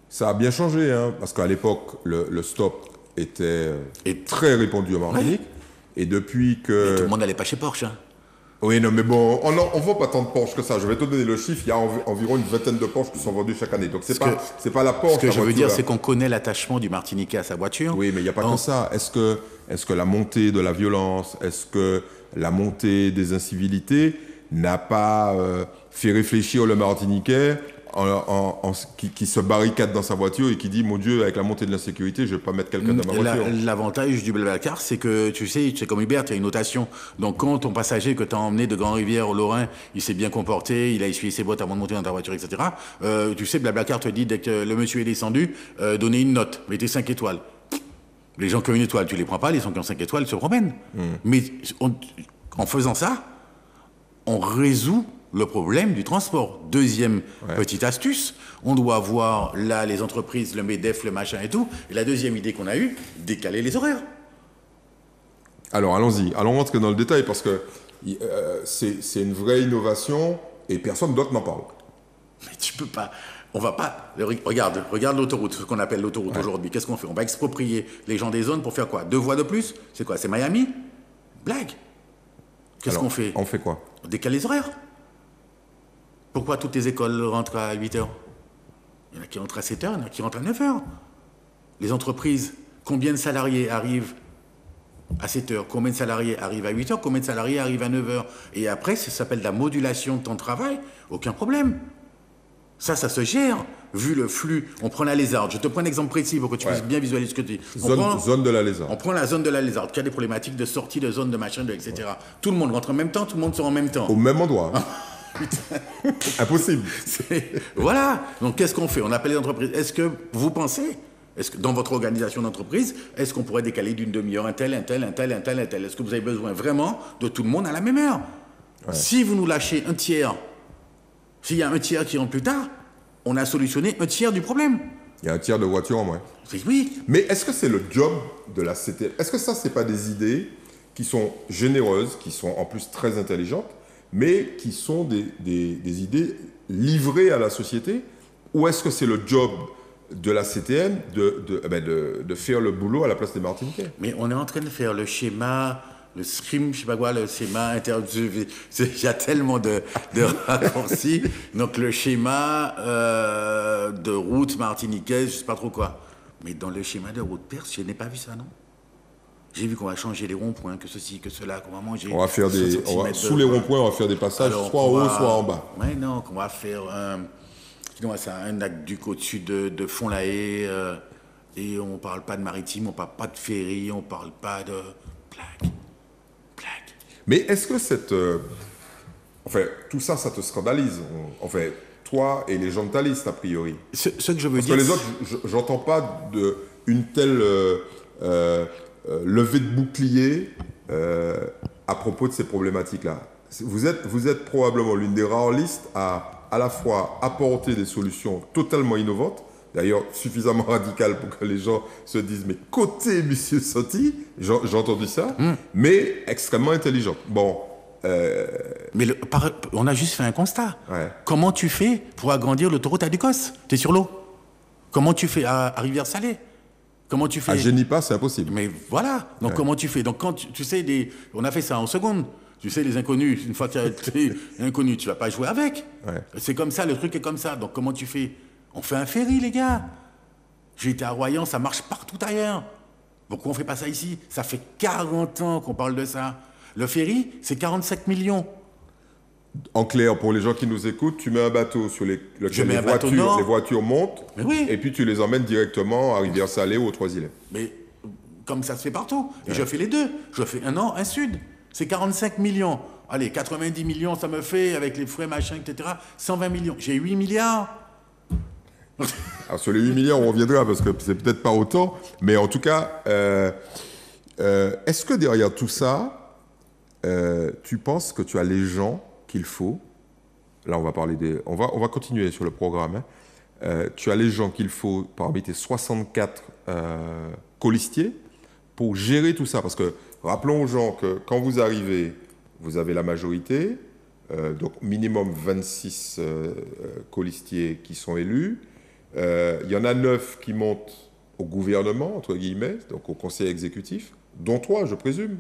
Ça a bien changé, hein, parce qu'à l'époque, le stop était très répandu en Martinique. Ouais. Et depuis que... Mais tout le monde n'allait pas chez Porsche. Hein. Oui, non, mais bon, on ne vend pas tant de Porsche que ça. Je vais te donner le chiffre. Il y a environ une vingtaine de Porsche qui sont vendus chaque année. Donc, c'est pas la Porsche. Ce que je veux dire, c'est qu'on connaît l'attachement du Martiniquais à sa voiture. Oui, mais il n'y a pas que ça. Est-ce que la montée de la violence, est-ce que la montée des incivilités n'a pas fait réfléchir le Martiniquais qui se barricade dans sa voiture et qui dit, mon Dieu, avec la montée de l'insécurité, je ne vais pas mettre quelqu'un dans ma voiture. L'avantage du Blablacar, c'est que, tu sais, c'est comme Uber, tu as une notation. Donc, quand ton passager que tu as emmené de Grand-Rivière au Lorrain, il s'est bien comporté, il a essuyé ses bottes avant de monter dans ta voiture, etc., tu sais, Blablacar te dit, dès que le monsieur est descendu, donnez une note, mettez 5 étoiles. Les gens qui ont une étoile, tu les prends pas, les gens qui ont 5 étoiles se promènent. Mais en faisant ça, on résout le problème du transport. Deuxième petite astuce, on doit voir là les entreprises, le MEDEF, le machin et tout. Et la deuxième idée qu'on a eue, décaler les horaires. Alors allons-y, allons rentrer dans le détail parce que c'est une vraie innovation et personne d'autre n'en parle. Mais tu peux pas... On va pas... Regarde l'autoroute, ce qu'on appelle l'autoroute aujourd'hui. Qu'est-ce qu'on fait? On va exproprier les gens des zones pour faire quoi? 2 voies de plus? C'est quoi? C'est Miami? Blague. Qu'est-ce qu'on fait? On fait quoi? On décale les horaires. Pourquoi toutes les écoles rentrent à 8 h? Il y en a qui rentrent à 7 h, il y en a qui rentrent à 9 h. Les entreprises, combien de salariés arrivent à 7 h? Combien de salariés arrivent à 8 h? Combien de salariés arrivent à 9 h? Et après, ça s'appelle la modulation de temps de travail. Aucun problème. Ça se gère. Vu le flux, on prend la Lézarde. Je te prends un exemple précis pour que tu puisses bien visualiser ce que tu dis. Zone de la Lézarde. On prend la zone de la Lézarde, qui a des problématiques de sortie de zone, de machin, etc. Tout le monde rentre en même temps, tout le monde sort en même temps. Au même endroit. Impossible. Voilà. Donc, qu'est-ce qu'on fait? On appelle les entreprises. Est-ce que vous pensez, dans votre organisation d'entreprise, est-ce qu'on pourrait décaler d'une demi-heure un tel? Est-ce que vous avez besoin vraiment de tout le monde à la même heure? Si vous nous lâchez un tiers, s'il y a un tiers qui rentre plus tard, on a solutionné un tiers du problème. Il y a un tiers de voitures en moins. Oui. Mais est-ce que c'est le job de la CTM? Est-ce que ça, c'est pas des idées qui sont généreuses, qui sont en plus très intelligentes, mais qui sont des idées livrées à la société? Ou est-ce que c'est le job de la CTM de faire le boulot à la place des Martiniquais? Mais on est en train de faire le schéma, le scrim, je sais pas quoi, le schéma il y a tellement de raccourcis. Donc le schéma de route martiniquaise, je sais pas trop quoi. Mais dans le schéma de route perse, je n'ai pas vu ça, non? J'ai vu qu'on va changer les ronds-points, que ceci, que cela, qu'on va manger. On va faire sous les ronds-points, on va faire des passages soit en haut, soit en bas. Oui, non, qu'on va faire un aqueduc au-dessus de Fond-la-Haye, et on parle pas de maritime, on parle pas de ferry, on parle pas de blague. Mais est-ce que tout ça, ça te scandalise? Toi et les gens de ta liste, a priori. Ce que je veux dire... Parce que les autres, j'entends pas une telle levée de bouclier à propos de ces problématiques-là. Vous êtes probablement l'une des rares listes à la fois apporter des solutions totalement innovantes, d'ailleurs suffisamment radicales pour que les gens se disent « mais côté M. Sotti », j'ai entendu ça, mais extrêmement intelligente. Bon... Mais on a juste fait un constat. Comment tu fais pour agrandir l'autoroute à Ducos? T'es sur l'eau. Comment tu fais à Rivière-Salée? Comment tu fais? À Génipas, c'est impossible. Mais voilà. Donc comment tu fais? Donc quand tu sais, on a fait ça en seconde. Tu sais, les inconnus, une fois que tu es inconnu, tu vas pas jouer avec. C'est comme ça, le truc est comme ça. Donc comment tu fais? On fait un ferry, les gars. J'ai été à Royan, ça marche partout ailleurs. Pourquoi on fait pas ça ici? Ça fait 40 ans qu'on parle de ça. Le ferry, c'est 47 millions. En clair, pour les gens qui nous écoutent, tu mets un bateau sur lequel les voitures montent, et puis tu les emmènes directement à Rivière-Salée ou aux Trois-Îlets. Mais comme ça se fait partout. Et je fais les deux. Je fais un nord, un sud. C'est 45 millions. Allez, 90 millions, ça me fait, avec les frais, machin, etc., 120 millions. J'ai 8 milliards. Alors sur les 8 milliards, on reviendra parce que c'est peut-être pas autant, mais en tout cas, est-ce que derrière tout ça, tu penses que tu as les gens qu'il faut? Là, on va parler on va continuer sur le programme. Tu as les gens qu'il faut parmi tes 64 colistiers pour gérer tout ça, parce que rappelons aux gens que quand vous arrivez, vous avez la majorité, donc minimum 26 colistiers qui sont élus. Il y en a 9 qui montent au gouvernement, entre guillemets, donc au conseil exécutif, dont 3, je présume.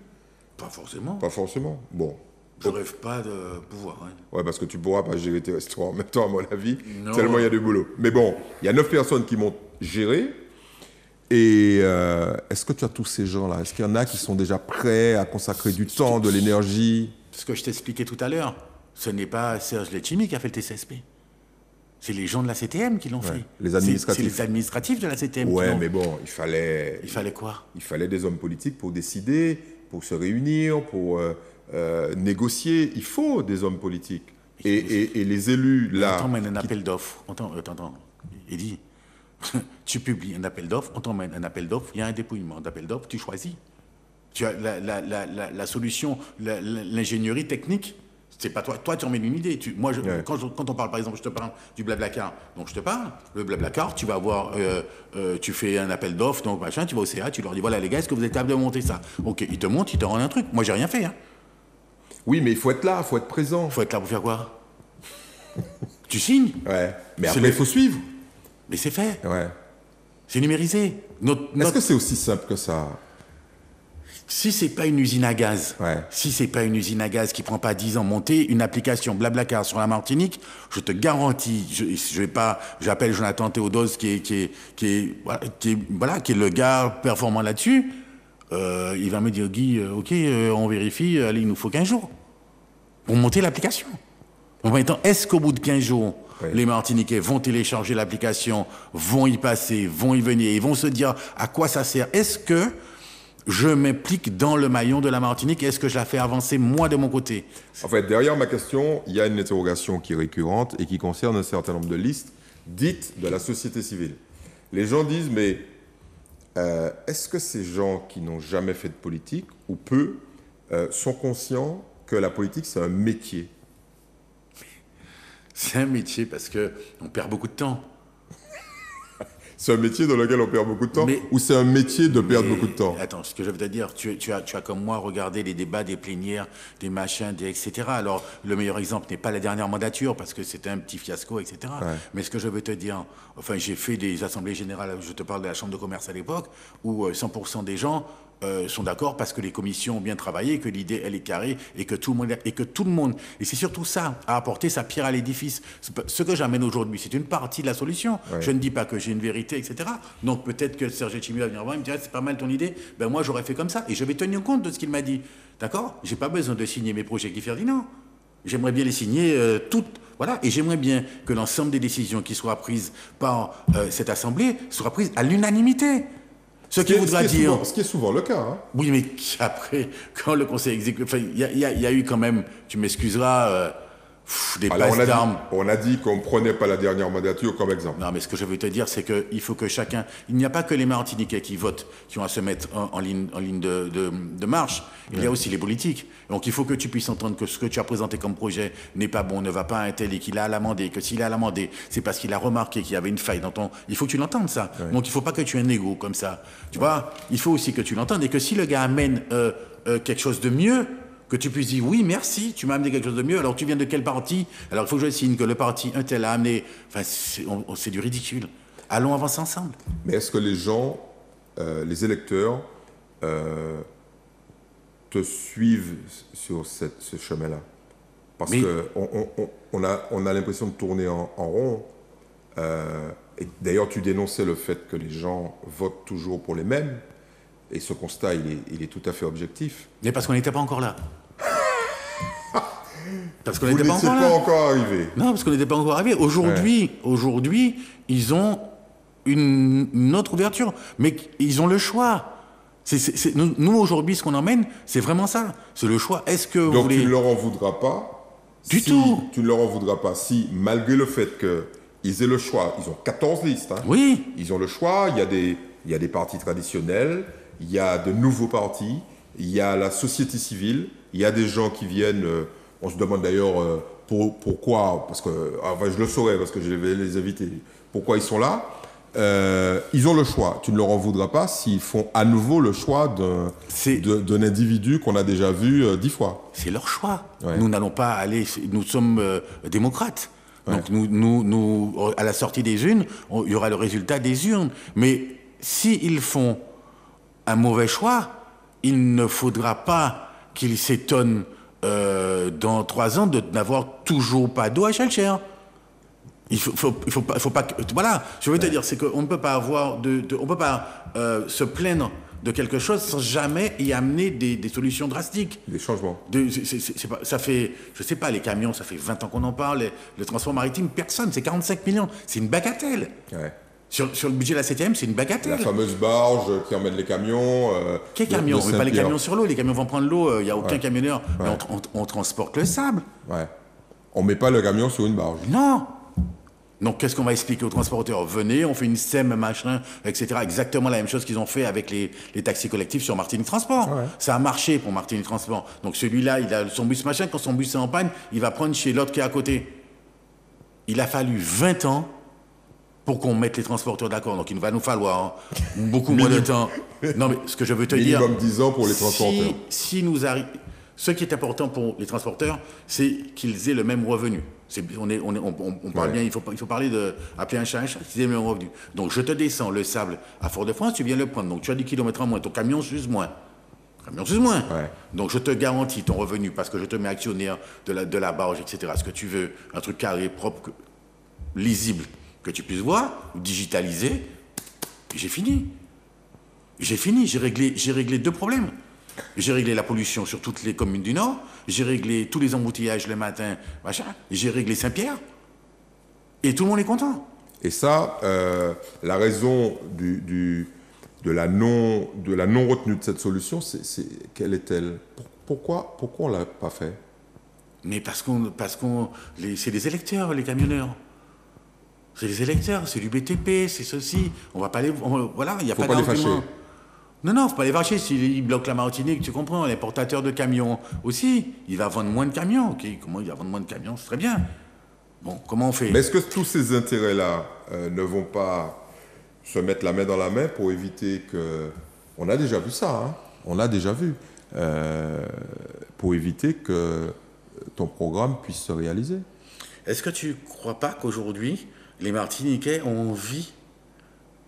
Pas forcément. Pas forcément. Bon. Je rêve pas de pouvoir. Hein. Ouais, parce que tu pourras pas gérer tes restaurants en même temps, à mon avis, Non. tellement il y a du boulot. Mais bon, il y a 9 personnes qui montent gérer. Et est-ce que tu as tous ces gens-là? Est-ce qu'il y en a qui sont déjà prêts à consacrer du temps, de l'énergie? Ce que je t'expliquais tout à l'heure, ce n'est pas Serge Letchimy qui a fait le TCSP. C'est les gens de la CTM qui l'ont fait. Les administratifs. C'est les administratifs de la CTM Ouais, qui l'ont. mais bon, il fallait... Il fallait quoi? Il fallait des hommes politiques pour décider, pour se réunir, pour négocier. Il faut des hommes politiques. Et les élus, là... On t'emmène un appel d'offres. Attends, Eddy, tu publies un appel d'offres, on t'emmène un appel d'offres, il y a un dépouillement d'appel d'offres, tu choisis. Tu as la solution, l'ingénierie technique, c'est pas toi. Toi, tu emmènes une idée. Quand on parle, par exemple, je te parle du Blablacar. Donc, je te parle. Le Blablacar, tu vas avoir, tu fais un appel d'offres, donc machin, tu vas au CA, tu leur dis, voilà, les gars, est-ce que vous êtes capables de monter ça? Ok, ils te montent, ils te rendent un truc. Moi, j'ai rien fait. Hein. Oui, mais il faut être là, il faut être présent. Il faut être là pour faire quoi? Tu signes? Ouais. Mais après, il faut suivre. Mais c'est fait. Ouais. C'est numérisé. Est-ce que c'est aussi simple que ça? Si c'est pas une usine à gaz, si c'est pas une usine à gaz qui prend pas 10 ans monter une application Blablacar sur la Martinique, je te garantis, je vais pas, j'appelle Jonathan Théodose qui est le gars performant là-dessus, il va me dire Guy, ok, on vérifie, allez, il nous faut 15 jours pour monter l'application. En même temps, est-ce qu'au bout de 15 jours, les Martiniquais vont télécharger l'application, vont y passer, vont y venir, ils vont se dire à quoi ça sert? Est-ce que je m'implique dans le maillon de la Martinique et est-ce que je la fais avancer moi de mon côté? En fait, derrière ma question, il y a une interrogation qui est récurrente et qui concerne un certain nombre de listes dites de la société civile. Les gens disent, mais est-ce que ces gens qui n'ont jamais fait de politique, ou peu, sont conscients que la politique, c'est un métier? C'est un métier parce qu'on perd beaucoup de temps. C'est un métier dans lequel on perd beaucoup de temps, ou c'est un métier de perdre beaucoup de temps? Attends, ce que je veux te dire, tu as comme moi regardé les débats des plénières, des machins, etc. Alors, le meilleur exemple n'est pas la dernière mandature, parce que c'était un petit fiasco, etc. Ouais. Mais ce que je veux te dire, enfin, j'ai fait des assemblées générales, je te parle de la Chambre de commerce à l'époque, où 100% des gens sont d'accord parce que les commissions ont bien travaillé, que l'idée, elle est carrée, et que tout le monde, et c'est surtout ça, a apporté sa pierre à l'édifice. Ce que j'amène aujourd'hui, c'est une partie de la solution. Ouais. Je ne dis pas que j'ai une vérité, etc. Donc peut-être que Serge Letchimy va venir voir, il me dirait, c'est pas mal ton idée, ben moi j'aurais fait comme ça, et je vais tenir compte de ce qu'il m'a dit. D'accord? J'ai pas besoin de signer mes projets Guy Ferdinand. J'aimerais bien les signer toutes. Voilà, et j'aimerais bien que l'ensemble des décisions qui soient prises par cette Assemblée soient prises à l'unanimité. Ce qui est souvent le cas. Hein. Oui, mais après, quand le Conseil exécutif... Enfin, il y a eu quand même, tu m'excuseras, des passes d'armes. On a dit qu'on ne prenait pas la dernière mandature comme exemple. Non, mais ce que je veux te dire, c'est qu'il faut que chacun... Il n'y a pas que les Martiniquais qui votent, qui ont à se mettre en ligne de marche. Il y a aussi les politiques. Donc il faut que tu puisses entendre que ce que tu as présenté comme projet n'est pas bon, ne va pas à un tel et qu'il a à l'amender, que s'il a à l'amender, c'est parce qu'il a remarqué qu'il y avait une faille dans ton... Il faut que tu l'entendes, ça. Ouais. Donc il ne faut pas que tu aies un ego comme ça. Tu vois, il faut aussi que tu l'entendes et que si le gars amène quelque chose de mieux, que tu puisses dire oui, merci, tu m'as amené quelque chose de mieux. Alors tu viens de quel parti? Alors il faut que je signe que le parti un tel a amené. Enfin, c'est du ridicule. Allons avancer ensemble. Mais est-ce que les gens, les électeurs, te suivent sur ce chemin-là? Parce qu'on a l'impression de tourner en rond. Et d'ailleurs, tu dénonçais le fait que les gens votent toujours pour les mêmes. Et ce constat, il est tout à fait objectif. Mais parce qu'on n'était pas encore là. Parce qu'on n'était pas encore arrivé. Non, parce qu'on n'était pas encore arrivé. Aujourd'hui, ils ont une autre ouverture. Mais ils ont le choix. Nous, aujourd'hui, ce qu'on emmène, c'est vraiment ça. C'est le choix. Est-ce que vous Donc voulez... tu ne leur en voudras pas Du tout. Tu ne leur en voudras pas si, malgré le fait qu'ils aient le choix, ils ont 14 listes. Hein, Oui. ils ont le choix, il y a des partis traditionnels, il y a de nouveaux partis, il y a la société civile, il y a des gens qui viennent, on se demande d'ailleurs pourquoi, parce que enfin, je le saurais parce que je vais les inviter, pourquoi ils sont là. Ils ont le choix. Tu ne leur en voudras pas s'ils font à nouveau le choix d'un individu qu'on a déjà vu 10 fois. C'est leur choix. Ouais. Nous n'allons pas aller... Nous sommes démocrates. Ouais. Donc, nous, à la sortie des urnes, il y aura le résultat des urnes. Mais s'ils font un mauvais choix, il ne faudra pas qu'ils s'étonnent dans 3 ans de n'avoir toujours pas d'eau à Chalcher. Il faut pas que, voilà, je veux te dire, c'est qu'on ne peut pas avoir on peut pas se plaindre de quelque chose sans jamais y amener des solutions drastiques. Des changements. Ça fait, je sais pas, les camions, ça fait 20 ans qu'on en parle, le transport maritime, personne, c'est 45 millions, c'est une bagatelle. Ouais. Sur le budget de la 7e, c'est une bagatelle. La fameuse barge qui emmène les camions. Quels camions? On ne met pas les camions sur l'eau, les camions vont prendre l'eau, il n'y a aucun camionneur, mais on transporte le sable. Ouais. On ne met pas le camion sur une barge. Non. Donc, qu'est-ce qu'on va expliquer aux transporteurs? Venez, on fait une SEM, machin, etc. Exactement la même chose qu'ils ont fait avec les taxis collectifs sur Martinique Transport. Ouais. Ça a marché pour Martinique Transport. Donc, celui-là, il a son bus machin. Quand son bus est en panne, il va prendre chez l'autre qui est à côté. Il a fallu 20 ans pour qu'on mette les transporteurs d'accord. Donc, il va nous falloir beaucoup moins de temps. Non, mais ce que je veux te dire... Minimum 10 ans pour les transporteurs. Si nous arrivons... Ce qui est important pour les transporteurs, c'est qu'ils aient le même revenu. On parle bien, il faut parler de appeler un chat, qu'ils aient le même revenu. Donc je te descends le sable à Fort-de-France, tu viens le prendre. Donc tu as 10 km en moins, ton camion s'use moins. Ouais. Donc je te garantis ton revenu parce que je te mets actionnaire de la barge, etc. Ce que tu veux, un truc carré, propre, lisible, que tu puisses voir, digitalisé. J'ai fini. J'ai réglé 2 problèmes. J'ai réglé la pollution sur toutes les communes du Nord, j'ai réglé tous les embouteillages le matin, machin, j'ai réglé Saint-Pierre, et tout le monde est content. Et ça, la raison de la non-retenue de cette solution, quelle est-elle? Pourquoi on ne l'a pas fait? Mais c'est des électeurs, les camionneurs. C'est des électeurs, c'est du BTP, c'est ceci. On va pas les... Voilà, il n'y a pas d'argument. Non, faut pas les vacher. S'il bloque la Martinique, tu comprends, les portateurs de camions aussi, il va vendre moins de camions. Okay. Comment il va vendre moins de camions? C'est très bien. Bon, comment on fait? Mais est-ce que tous ces intérêts-là ne vont pas se mettre la main dans la main pour éviter que... On a déjà vu ça, hein. On l'a déjà vu. Pour éviter que ton programme puisse se réaliser. Est-ce que tu ne crois pas qu'aujourd'hui, les Martiniquais ont envie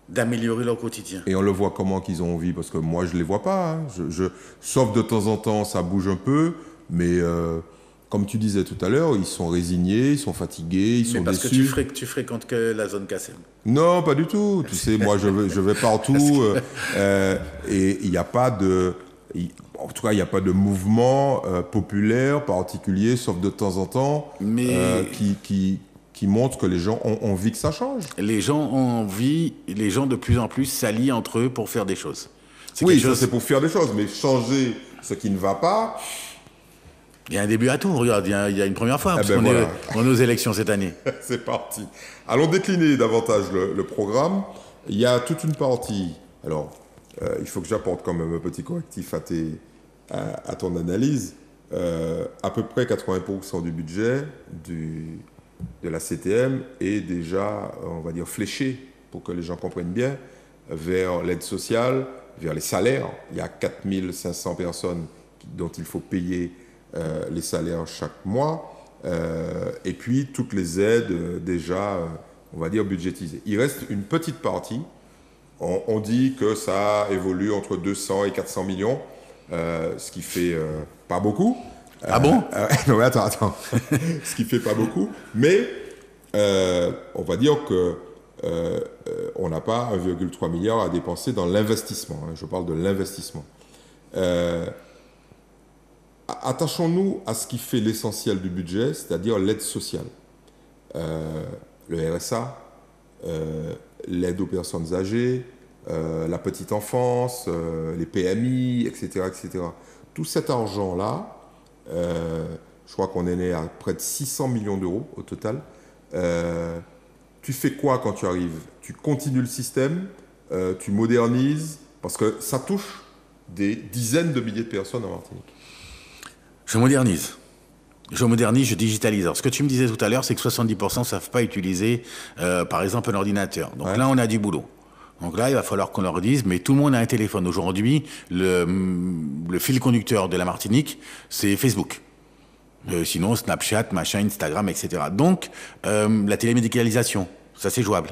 d'améliorer leur quotidien? Et on le voit comment qu'ils ont envie, parce que moi, je ne les vois pas. Hein. Sauf de temps en temps, ça bouge un peu, mais comme tu disais tout à l'heure, ils sont résignés, ils sont fatigués, ils sont parce déçus. Parce que tu fréquentes que la zone Cassem. Non, pas du tout. Tu sais, moi, je vais partout, et il n'y a pas de... En tout cas, il n'y a pas de mouvement populaire particulier, sauf de temps en temps, qui montre que les gens ont envie que ça change. Les gens ont envie, les gens de plus en plus s'allient entre eux pour faire des choses. Oui, ça c'est pour faire des choses, mais changer ce qui ne va pas... Il y a un début à tout, regarde, il y a une première fois, parce qu'on est aux élections cette année. C'est parti. Allons décliner davantage le programme. Il y a toute une partie... Alors, il faut que j'apporte quand même un petit correctif à ton analyse. À peu près 80% du budget de la CTM est déjà, on va dire, fléché, pour que les gens comprennent bien, vers l'aide sociale, vers les salaires. Il y a 4500 personnes dont il faut payer les salaires chaque mois, et puis toutes les aides déjà, on va dire, budgétisées. Il reste une petite partie. On dit que ça évolue entre 200 et 400 millions, ce qui fait pas beaucoup. Ah bon? Non mais attends. Ce qui fait pas beaucoup, mais on va dire que on n'a pas 1,3 milliard à dépenser dans l'investissement. Hein, je parle de l'investissement. Attachons-nous à ce qui fait l'essentiel du budget, c'est-à-dire l'aide sociale. Le RSA, l'aide aux personnes âgées, la petite enfance, les PMI, etc., etc. Tout cet argent-là, je crois qu'on est né à près de 600 millions d'euros au total. Tu fais quoi quand tu arrives? Tu continues le système, tu modernises, parce que ça touche des dizaines de milliers de personnes en Martinique. Je modernise. Je digitalise. Alors, ce que tu me disais tout à l'heure, c'est que 70% ne savent pas utiliser, par exemple, un ordinateur. Donc là, on a du boulot. Donc là, il va falloir qu'on leur dise, mais tout le monde a un téléphone. Aujourd'hui, le fil conducteur de la Martinique, c'est Facebook. Sinon, Snapchat, machin, Instagram, etc. Donc, la télémédicalisation, ça c'est jouable.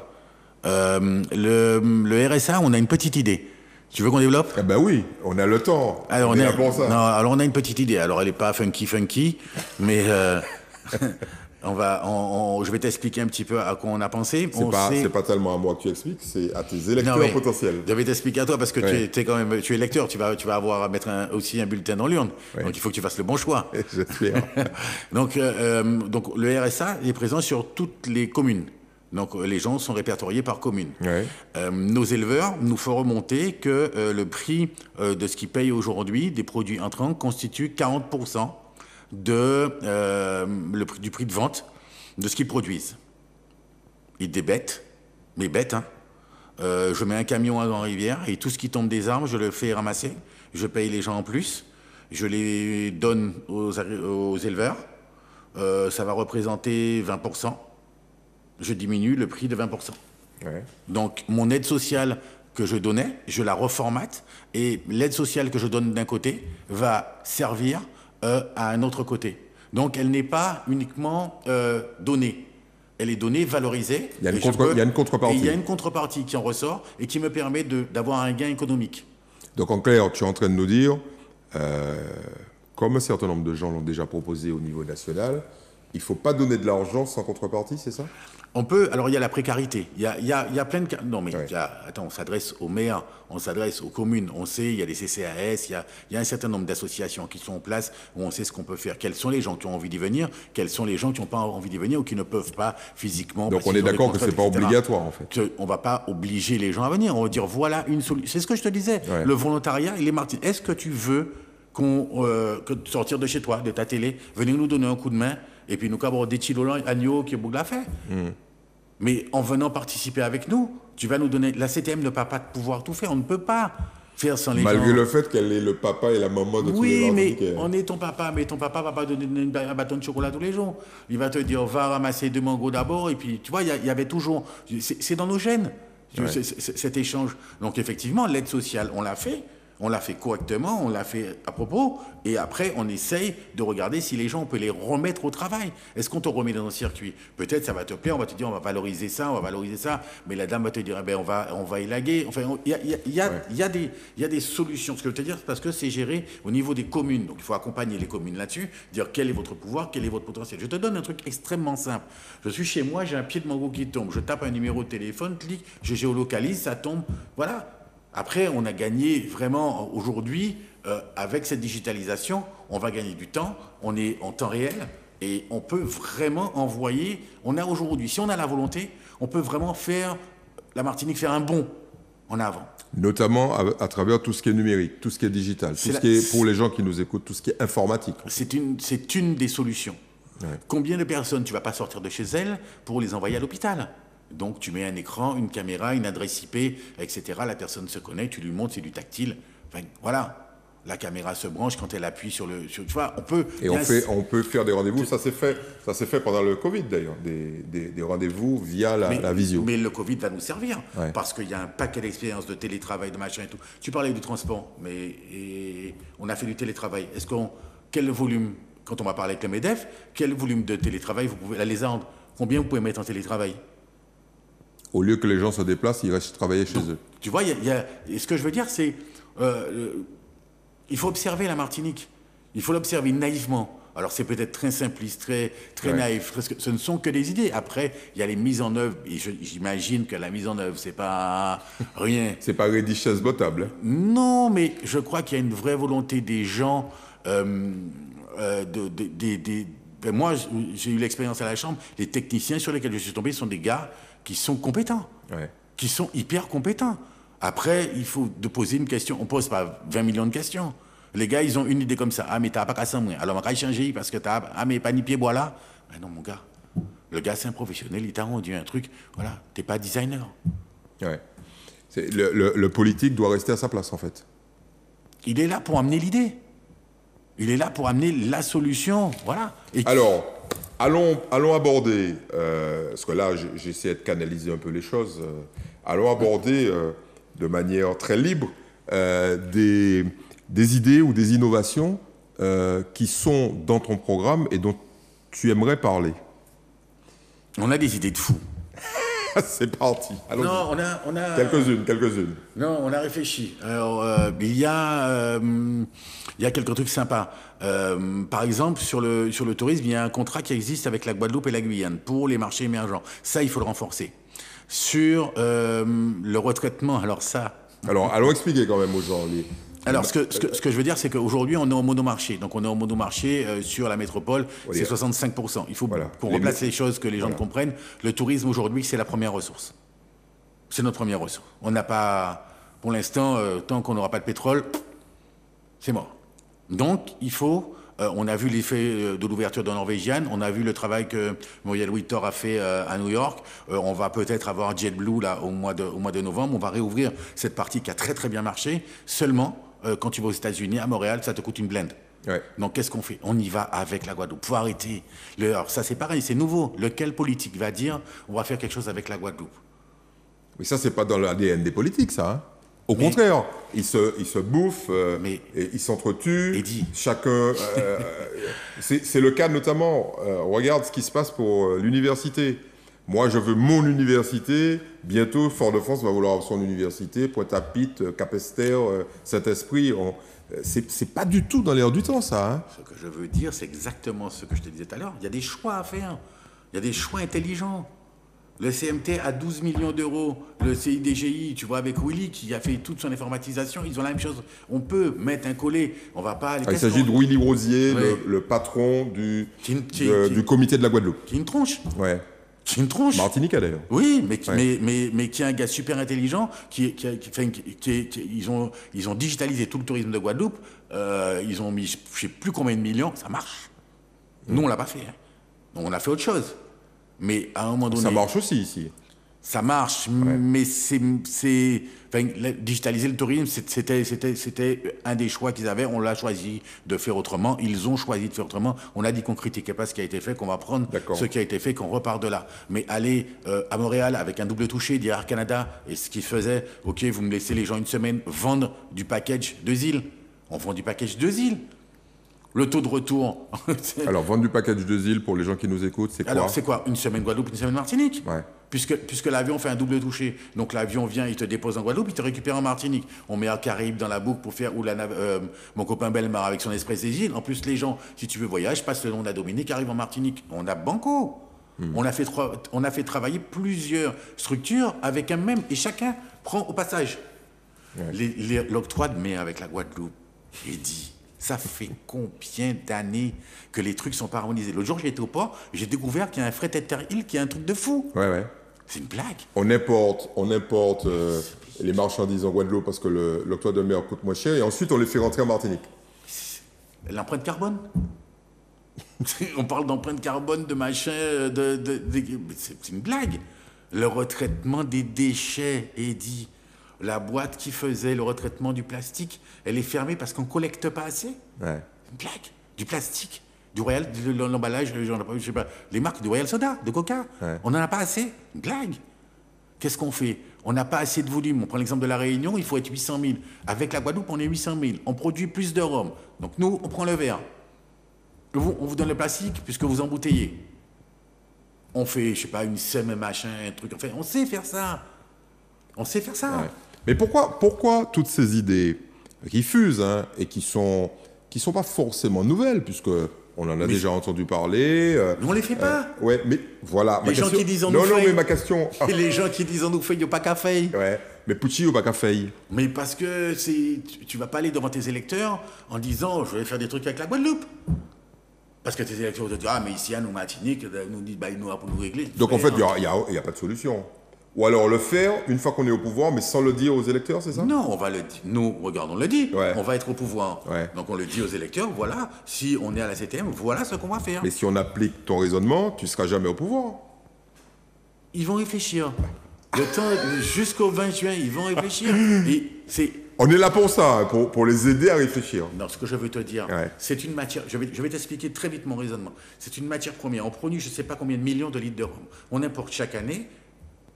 Le RSA, on a une petite idée. Tu veux qu'on développe? Eh ben oui, on a le temps. Alors, on est là pour ça. Non, alors on a une petite idée. Alors, elle n'est pas funky, mais je vais t'expliquer un petit peu à quoi on a pensé. C'est pas tellement à moi que tu expliques, c'est à tes électeurs potentiels. Je vais t'expliquer à toi parce que tu es lecteur, tu vas avoir à mettre aussi un bulletin dans l'urne. Oui. Donc il faut que tu fasses le bon choix. J'espère. donc le RSA est présent sur toutes les communes. Donc les gens sont répertoriés par commune. Oui. Nos éleveurs nous font remonter que le prix de ce qu'ils payent aujourd'hui des produits intrants constitue 40% du prix de vente de ce qu'ils produisent. Ils débêtent, mais bêtes. Hein. Je mets un camion à Grand-Rivière et tout ce qui tombe des arbres, je le fais ramasser. Je paye les gens en plus. Je les donne aux éleveurs. Ça va représenter 20%. Je diminue le prix de 20%. Ouais. Donc, mon aide sociale que je donnais, je la reformate et l'aide sociale que je donne d'un côté va servir à un autre côté. Donc, elle n'est pas uniquement donnée. Elle est donnée, valorisée. Il y a une contrepartie. Et il y a une contrepartie qui en ressort et qui me permet d'avoir un gain économique. Donc, en clair, tu es en train de nous dire, comme un certain nombre de gens l'ont déjà proposé au niveau national, il ne faut pas donner de l'argent sans contrepartie, c'est ça? On peut. Alors, il y a la précarité. Il y a plein de cas. Non, mais ouais. Attends, on s'adresse aux maires, on s'adresse aux communes. On sait, il y a des CCAS, il y a un certain nombre d'associations qui sont en place où on sait ce qu'on peut faire. Quels sont les gens qui ont envie d'y venir? Quels sont les gens qui n'ont pas envie d'y venir ou qui ne peuvent pas physiquement? Donc, on est d'accord que ce n'est pas obligatoire, en fait. On ne va pas obliger les gens à venir. On va dire, voilà une solution. C'est ce que je te disais. Ouais. Le volontariat, il est Martin. Est-ce que tu veux que sortir de chez toi, de ta télé, venez nous donner un coup de main et puis nous avoir des chilolan agneaux qui bouclent la fait. Mais en venant participer avec nous, tu vas nous donner... La CTM ne va pas pouvoir tout faire. On ne peut pas faire sans les gens. Malgré le fait qu'elle est le papa et la maman de tous les gens. Oui, mais on est ton papa. Mais ton papa ne va pas donner un bâton de chocolat tous les jours. Il va te dire, va ramasser 2 mangos d'abord. Et puis, tu vois, il y avait toujours... C'est dans nos gènes, ouais. Cet échange. Donc, effectivement, l'aide sociale, on l'a fait. On l'a fait correctement, on l'a fait à propos, et après, on essaye de regarder si les gens, on peut les remettre au travail. Est-ce qu'on te remet dans un circuit? Peut-être ça va te plaire, on va te dire, on va valoriser ça, mais la dame va te dire, eh ben, on va élaguer. Enfin, il y a des solutions. Ce que je veux te dire, c'est parce que c'est géré au niveau des communes. Donc, il faut accompagner les communes là-dessus, dire quel est votre pouvoir, quel est votre potentiel. Je te donne un truc extrêmement simple. Je suis chez moi, j'ai un pied de mango qui tombe, je tape un numéro de téléphone, clique, je géolocalise, ça tombe, voilà. Après, on a gagné vraiment aujourd'hui, avec cette digitalisation, on va gagner du temps, on est en temps réel et on peut vraiment envoyer, on a aujourd'hui, si on a la volonté, on peut vraiment faire, la Martinique faire un bond en avant. Notamment à travers tout ce qui est numérique, tout ce qui est digital, tout ce qui est, pour les gens qui nous écoutent, tout ce qui est informatique. C'est une des solutions. Ouais. Combien de personnes tu ne vas pas sortir de chez elles pour les envoyer à l'hôpital ? Donc, tu mets un écran, une caméra, une adresse IP, etc. La personne se connecte, tu lui montres, c'est du tactile. Enfin, voilà. La caméra se branche quand elle appuie sur le... tu vois, on peut... Et on peut faire des rendez-vous. Ça s'est fait pendant le Covid, d'ailleurs. Des rendez-vous via la visio. Mais le Covid va nous servir. Ouais. Parce qu'il y a un paquet d'expériences de télétravail, de machin et tout. Tu parlais du transport, mais on a fait du télétravail. Quel volume, quand on va parler avec le MEDEF, quel volume de télétravail vous pouvez... La Lézarde, combien vous pouvez mettre en télétravail ? Au lieu que les gens se déplacent, ils restent travailler chez eux. Tu vois, et ce que je veux dire, c'est... il faut observer la Martinique. Il faut l'observer naïvement. Alors, c'est peut-être très simpliste, très naïf. Ce ne sont que des idées. Après, il y a les mises en œuvre. Et j'imagine que la mise en œuvre, c'est pas rien. C'est pas rédichasse bottable. Hein. Non, mais je crois qu'il y a une vraie volonté des gens... moi, j'ai eu l'expérience à la Chambre. Les techniciens sur lesquels je suis tombé sont des gars qui sont compétents, qui sont hyper compétents. Après, il faut de poser une question. On ne pose pas 20 millions de questions. Les gars, ils ont une idée comme ça. Ah, mais t'as pas qu'à s'en moins. Alors, on va changer parce que t'as. Ah, mais pas ni pied bois là. Mais non, mon gars. Le gars, c'est un professionnel. Il t'a rendu un truc. Voilà. T'es pas designer. Ouais. Le politique doit rester à sa place, en fait. Il est là pour amener l'idée. Il est là pour amener la solution. Voilà. Alors, allons aborder, parce que là, j'essaie de canaliser un peu les choses, allons aborder de manière très libre des idées ou des innovations qui sont dans ton programme et dont tu aimerais parler. On a des idées de fous. C'est parti. Non, on a quelques-unes. Non, on a réfléchi. Alors, il y a quelques trucs sympas. Par exemple, sur le tourisme, il y a un contrat qui existe avec la Guadeloupe et la Guyane pour les marchés émergents. Ça, il faut le renforcer. Sur le retraitement, alors ça... Alors, allons expliquer quand même aux gens. Alors, ce que je veux dire, c'est qu'aujourd'hui, on est en monomarché. Donc, on est en monomarché sur la métropole, c'est 65%. Il faut qu'on replace les choses, que les gens comprennent. Le tourisme, aujourd'hui, c'est la première ressource. C'est notre première ressource. On n'a pas, pour l'instant, tant qu'on n'aura pas de pétrole, c'est mort. Donc, il faut... on a vu l'effet de l'ouverture de Norvégienne, on a vu le travail que Muriel Whittor a fait à New York. On va peut-être avoir JetBlue là, au mois de novembre. On va réouvrir cette partie qui a très très bien marché. Seulement, quand tu vas aux États-Unis, à Montréal, ça te coûte une blinde. Ouais. Donc, qu'est-ce qu'on fait? On y va avec la Guadeloupe. Faut arrêter. Alors, ça, c'est pareil, c'est nouveau. Lequel politique va dire on va faire quelque chose avec la Guadeloupe? Mais ça, c'est pas dans l'ADN des politiques, ça. Hein. Au contraire, ils se bouffent, et ils s'entretuent. Chacun. C'est le cas notamment. Regarde ce qui se passe pour l'université. Moi, je veux mon université. Bientôt, Fort-de-France va vouloir son université. Pointe-à-Pitre, Capesterre, Saint-Esprit. C'est pas du tout dans l'air du temps, ça. Hein. Ce que je veux dire, c'est exactement ce que je te disais tout à l'heure. Il y a des choix à faire. Il y a des choix intelligents. Le CMT a 12 millions d'euros. Le CIDGI, tu vois, avec Willy, qui a fait toute son informatisation, ils ont la même chose. On peut mettre un collet. On va pas... Il s'agit de Willy Rosier, le patron du comité de la Guadeloupe. Qui est une tronche. Ouais. Qui est une tronche. Martiniquais, d'ailleurs. Oui, mais qui est un gars super intelligent, ils ont digitalisé tout le tourisme de Guadeloupe. Ils ont mis, je ne sais plus combien de millions. Ça marche. Nous, on ne l'a pas fait. Hein. On a fait autre chose. Mais à un moment donné... Ça marche aussi ici. Ça marche, mais digitaliser le tourisme, c'était un des choix qu'ils avaient. On l'a choisi de faire autrement. Ils ont choisi de faire autrement. On a dit qu'on critiquait pas ce qui a été fait, qu'on va prendre ce qui a été fait, qu'on repart de là. Mais aller à Montréal avec un double touché d'Air Canada, et ce qu'ils faisaient, ok, vous me laissez les gens une semaine vendre du package 2 îles. On vend du package 2 îles. Le taux de retour. Alors, vendre du package 2 îles pour les gens qui nous écoutent, c'est quoi? Alors, c'est quoi? Une semaine Guadeloupe, une semaine Martinique. Ouais. Puisque l'avion fait un double touché. Donc, l'avion vient, il te dépose en Guadeloupe, il te récupère en Martinique. On met un Caraïbe dans la boucle pour faire, mon copain Belmar avec son Express des îles. En plus, les gens, si tu veux voyager, passent le long de la Dominique, arrivent en Martinique. On a banco. On a fait travailler plusieurs structures avec un même, et chacun prend au passage. Ouais. L'octroi de mer avec la Guadeloupe est dit. Ça fait combien d'années que les trucs sont pas harmonisés? L'autre jour, j'étais au port, j'ai découvert qu'il y a un fret Inter-Île qui est un truc de fou. Ouais. C'est une blague. On importe les marchandises en Guadeloupe parce que l'octroi de mer coûte moins cher et ensuite on les fait rentrer en Martinique. L'empreinte carbone. On parle d'empreinte carbone, de machin, c'est une blague. Le retraitement des déchets est dit. La boîte qui faisait le retraitement du plastique, elle est fermée parce qu'on ne collecte pas assez. Ouais. Une blague. Du plastique, du Royal, l'emballage, je sais pas, les marques du Royal Soda, de Coca. Ouais. On n'en a pas assez. Une blague. Qu'est-ce qu'on fait? On n'a pas assez de volume. On prend l'exemple de la Réunion, il faut être 800 000. Avec la Guadeloupe, on est 800 000. On produit plus de rhum. Donc nous, on prend le verre. On vous donne le plastique puisque vous embouteillez. On fait, je sais pas, une sème, machin, un truc. Enfin, on sait faire ça. On sait faire ça. Ouais. Mais pourquoi toutes ces idées qui fusent et qui sont pas forcément nouvelles, puisque on en a déjà entendu parler. Mais on les fait pas. Ouais, mais voilà. Les gens qui disent on nous fait. Non, mais ma question. Et les gens qui disent on nous fait, il n'y a pas qu'à faire. Ouais. Mais Pucci ou pas qu'à faire. Mais parce que tu vas pas aller devant tes électeurs en disant je vais faire des trucs avec la Guadeloupe. Parce que tes électeurs vont te dire ah mais ici à nous Martinique nous disent bah ils nous pour nous régler. Donc en fait il y a pas de solution. Ou alors le faire une fois qu'on est au pouvoir, mais sans le dire aux électeurs, c'est ça? Non, on va le dire. Nous, regarde, on le dit. Ouais. On va être au pouvoir. Ouais. Donc on le dit aux électeurs, voilà, si on est à la CTM, voilà ce qu'on va faire. Mais si on applique ton raisonnement, tu ne seras jamais au pouvoir. Ils vont réfléchir. Le temps, jusqu'au 20 juin, ils vont réfléchir. Et c'est... On est là pour ça, hein, pour les aider à réfléchir. Non, ce que je veux te dire, Ouais. c'est une matière... Je vais t'expliquer très vite mon raisonnement. C'est une matière première. On produit je ne sais pas combien de millions de litres de rhum. On importe chaque année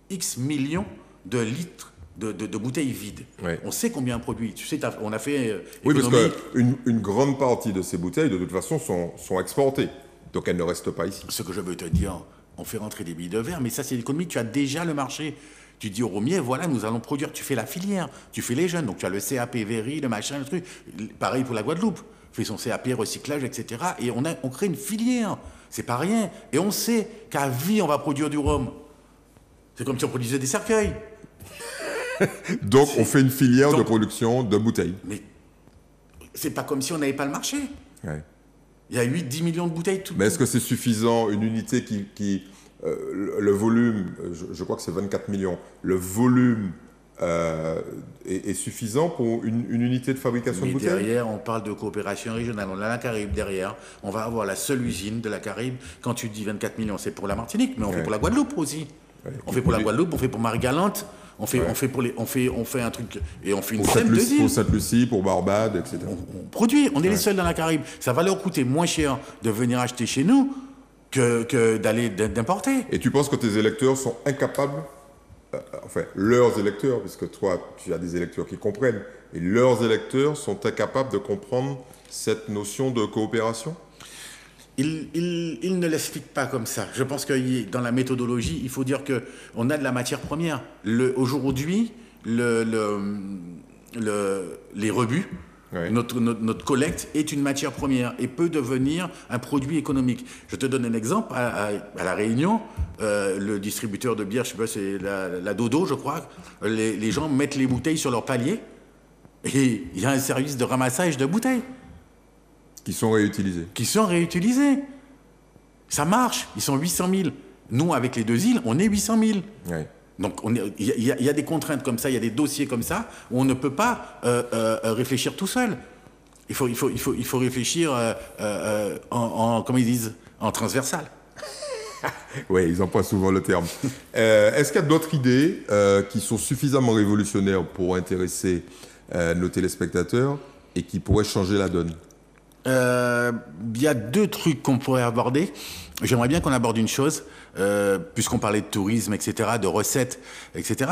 X millions de litres de bouteilles vides. Ouais. On sait combien on produit. Tu sais, on a fait Oui, parce économie. qu'une grande partie de ces bouteilles, de toute façon, sont exportées. Donc elles ne restent pas ici. Ce que je veux te dire, on fait rentrer des billes de verre, mais ça c'est l'économie, tu as déjà le marché. Tu dis au Romier, voilà, nous allons produire, tu fais la filière, tu fais les jeunes, donc tu as le CAP Véry, le machin, le truc. Pareil pour la Guadeloupe, fait son CAP recyclage, etc. Et on crée une filière, c'est pas rien. Et on sait qu'à vie, on va produire du rhum. C'est comme si on produisait des cercueils. Donc on fait une filière de production de bouteilles. Mais c'est pas comme si on n'avait pas le marché. Ouais. Il y a 8-10 millions de bouteilles tout. Mais est-ce que c'est suffisant, une unité le volume, je crois que c'est 24 millions, le volume est suffisant pour une unité de fabrication de Mais bouteilles? derrière, on parle de coopération régionale. On a la Caraïbe derrière. On va avoir la seule usine de la Caraïbe. Quand tu dis 24 millions, c'est pour la Martinique, mais on fait pour la Guadeloupe aussi. Ouais. On fait pour la Guadeloupe, on fait pour Marie-Galante. On fait un truc et on fait une Pour scène de Sainte-Lucie, îles. pour Sainte-Lucie, pour Barbade, etc. On produit. On est les seuls dans la Caraïbe. Ça va leur coûter moins cher de venir acheter chez nous que d'importer. Et tu penses que tes électeurs sont incapables, enfin leurs électeurs, puisque toi tu as des électeurs qui comprennent, et leurs électeurs sont incapables de comprendre cette notion de coopération? Il ne l'explique pas comme ça. Je pense que dans la méthodologie, il faut dire qu'on a de la matière première. Aujourd'hui, les rebuts, Ouais. notre collecte est une matière première et peut devenir un produit économique. Je te donne un exemple. À La Réunion, le distributeur de bière, je sais pas, c'est la Dodo, je crois, les gens mettent les bouteilles sur leur palier et il y a un service de ramassage de bouteilles Qui sont réutilisés. qui sont réutilisés. Ça marche, ils sont 800 000. Nous, avec les deux îles, on est 800 000. Ouais. Donc, il y a des contraintes comme ça, il y a des dossiers comme ça, où on ne peut pas réfléchir tout seul. Il faut réfléchir comment ils disent, en transversal. Oui, ils emploient souvent le terme. Est-ce qu'il y a d'autres idées qui sont suffisamment révolutionnaires pour intéresser nos téléspectateurs et qui pourraient changer la donne? Il y a deux trucs qu'on pourrait aborder. J'aimerais bien qu'on aborde une chose, puisqu'on parlait de tourisme, etc., de recettes, etc.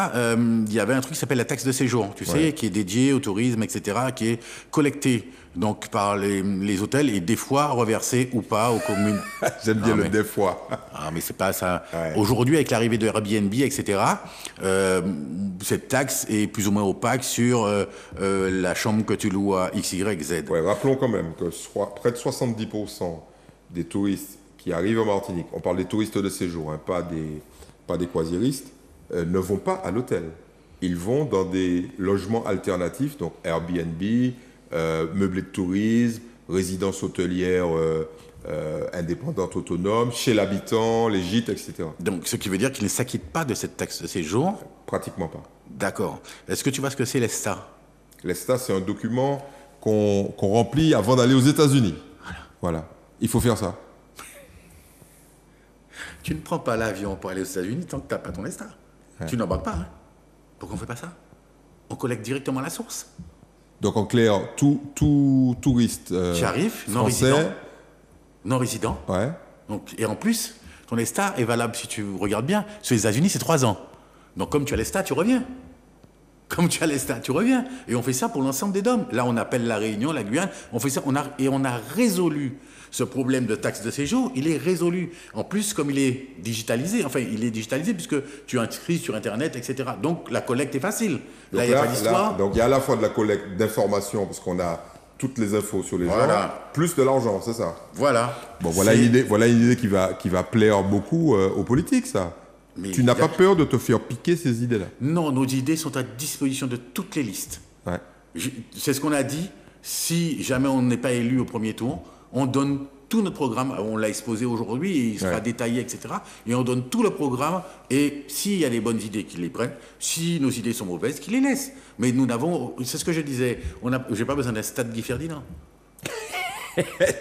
Il y avait un truc qui s'appelle la taxe de séjour, tu sais, qui est dédiée au tourisme, etc., qui est collectée donc par les hôtels et des fois reversée ou pas aux communes. J'aime bien Ah, le mais- des fois. Ah, mais c'est pas ça. Ouais. Aujourd'hui, avec l'arrivée de Airbnb, etc., cette taxe est plus ou moins opaque sur la chambre que tu loues à X, Y, Z. Ouais, rappelons quand même que près de 70% des touristes qui arrivent en Martinique, on parle des touristes de séjour, hein, pas des croisiéristes, ne vont pas à l'hôtel. Ils vont dans des logements alternatifs, donc Airbnb, meublés de tourisme, résidences hôtelières indépendantes autonomes, chez l'habitant, les gîtes, etc. Donc, ce qui veut dire qu'ils ne s'acquittent pas de cette taxe de séjour. Pratiquement pas. D'accord. Est-ce que tu vois ce que c'est l'ESTA? L'ESTA, c'est un document qu'on remplit avant d'aller aux États-Unis. Voilà. Il faut faire ça. Tu ne prends pas l'avion pour aller aux États-Unis tant que tu n'as pas ton ESTA. Tu n'embarques pas. Hein. Pourquoi on ne fait pas ça? On collecte directement à la source. Donc en clair, tout touriste Qui arrive, français, non résident. ouais, Donc, et en plus, ton ESTA est valable, si tu regardes bien, sur les États-Unis, c'est 3 ans. Donc comme tu as l'ESTA, tu reviens. Comme tu as l'ESTA, tu reviens. Et on fait ça pour l'ensemble des DOM. Là, on appelle la Réunion, la Guyane. On fait ça, on a résolu ce problème de taxe de séjour. Il est résolu. En plus, comme il est digitalisé, puisque tu inscris sur Internet, etc. Donc la collecte est facile. Là, il n'y a pas d'histoire. donc il y a à la fois de la collecte d'informations, parce qu'on a toutes les infos sur les Voilà. gens, plus de l'argent, c'est ça. Voilà. Bon, voilà une idée qui va plaire beaucoup aux politiques, ça. Mais Tu n'as il y a- pas peur de te faire piquer ces idées-là? Non, nos idées sont à disposition de toutes les listes. Ouais. C'est ce qu'on a dit. Si jamais on n'est pas élu au premier tour, on donne tout notre programme, on l'a exposé aujourd'hui, il sera détaillé, etc. Et on donne tout le programme, et s'il y a des bonnes idées, qu'ils les prennent, si nos idées sont mauvaises, qu'ils les laissent. Mais nous n'avons, c'est ce que je disais, j'ai pas besoin d'un stade Guy Ferdinand.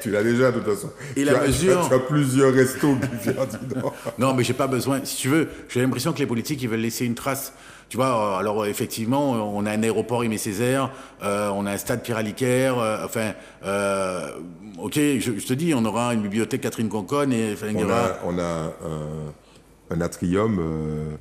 Tu l'as déjà, de toute façon. Et la mesure... Tu as plusieurs restos, Guy Ferdinand. Non, mais j'ai pas besoin. Si tu veux, j'ai l'impression que les politiques, ils veulent laisser une trace. Tu vois, alors effectivement, on a un aéroport Aimé Césaire, on a un stade Pierre-Aliquer, ok, je te dis, on aura une bibliothèque Catherine Conconne et on a un atrium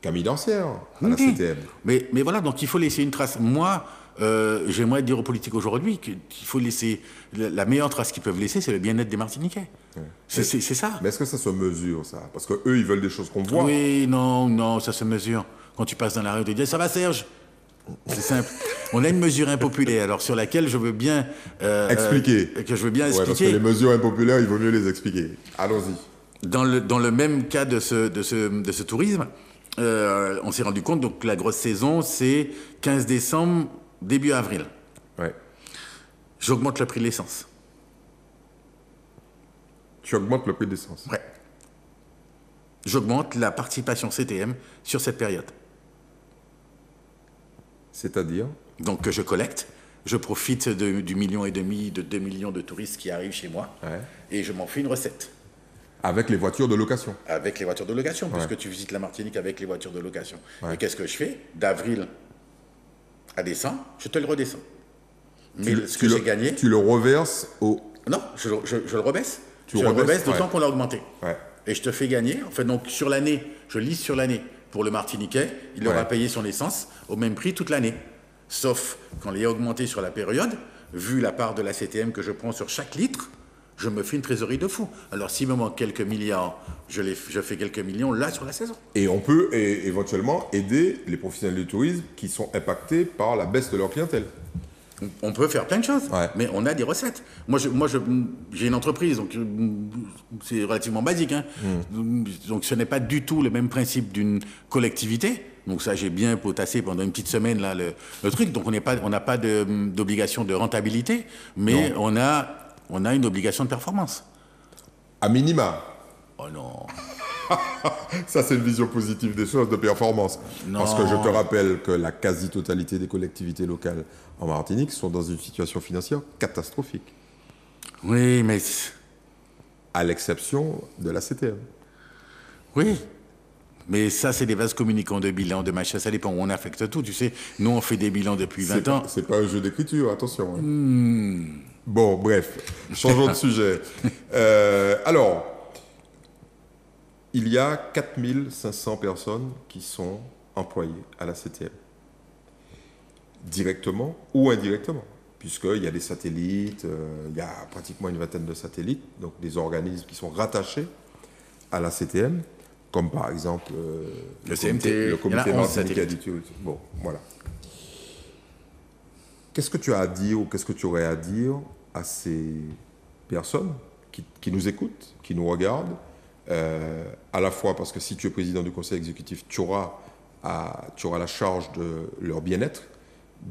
Camille Dancière à la CTM. Mais voilà, donc il faut laisser une trace. Moi, j'aimerais dire aux politiques aujourd'hui qu'il faut laisser la meilleure trace qu'ils peuvent laisser, c'est le bien-être des Martiniquais. Ouais. C'est ça. Mais est-ce que ça se mesure, ça? Parce qu'eux, ils veulent des choses qu'on voit. Oui, non, ça se mesure. Quand tu passes dans la rue, tu dis « ça va Serge ?» C'est simple. On a une mesure impopulaire, alors sur laquelle je veux bien... expliquer. Que je veux bien expliquer. Parce que les mesures impopulaires, il vaut mieux les expliquer. Allons-y. Dans le même cas de ce tourisme, on s'est rendu compte, donc la grosse saison, c'est 15 décembre, début avril. Ouais. J'augmente le prix de l'essence. Tu augmentes le prix de l'essence? Ouais. J'augmente la participation CTM sur cette période. C'est-à-dire? Donc je collecte, je profite du 1,5 million, de 2 millions de touristes qui arrivent chez moi, et je m'en fais une recette. Avec les voitures de location? Avec les voitures de location, puisque tu visites la Martinique avec les voitures de location. Et qu'est-ce que je fais? D'avril à décembre, je te le redescends. Mais ce que j'ai gagné... Tu le reverses au... Non, je le rebaisse. Je le rebaisse d'autant qu'on l'a augmenté. Ouais. Et je te fais gagner. En fait, donc sur l'année, je lise sur l'année. Pour le Martiniquais, il aura payé son essence au même prix toute l'année. Sauf quand il est augmenté sur la période, vu la part de la CTM que je prends sur chaque litre, je me fais une trésorerie de fou. Alors s'il me manque quelques milliards, je fais quelques millions là sur la saison. Et on peut éventuellement aider les professionnels du tourisme qui sont impactés par la baisse de leur clientèle. On peut faire plein de choses, mais on a des recettes. Moi, j'ai une entreprise, donc c'est relativement basique. Hein. Donc ce n'est pas du tout le même principe d'une collectivité. Donc ça, j'ai bien potassé pendant une petite semaine là, le truc. Donc on n'a pas d'obligation de rentabilité, mais on a une obligation de performance. À minima. Oh non. Ça, c'est une vision positive des choses, de performance. Non. Parce que je te rappelle que la quasi-totalité des collectivités locales en Martinique sont dans une situation financière catastrophique. Oui, mais... À l'exception de la CTM. Oui. Mais ça, c'est des vases communicants de bilan, de machin. Ça dépend où on affecte tout, tu sais. Nous, on fait des bilans depuis 20 ans. C'est pas un jeu d'écriture, attention. Hein. Bon, bref. Changeons de sujet. Alors... Il y a 4500 personnes qui sont employées à la CTM, directement ou indirectement, puisqu'il y a des satellites, il y a pratiquement une vingtaine de satellites, donc des organismes qui sont rattachés à la CTM, comme par exemple le CMT, le comité martiniquais du tourisme. Bon, voilà. Qu'est-ce que tu as à dire ou qu'est-ce que tu aurais à dire à ces personnes qui nous écoutent, qui nous regardent, à la fois parce que si tu es président du conseil exécutif, tu auras la charge de leur bien-être,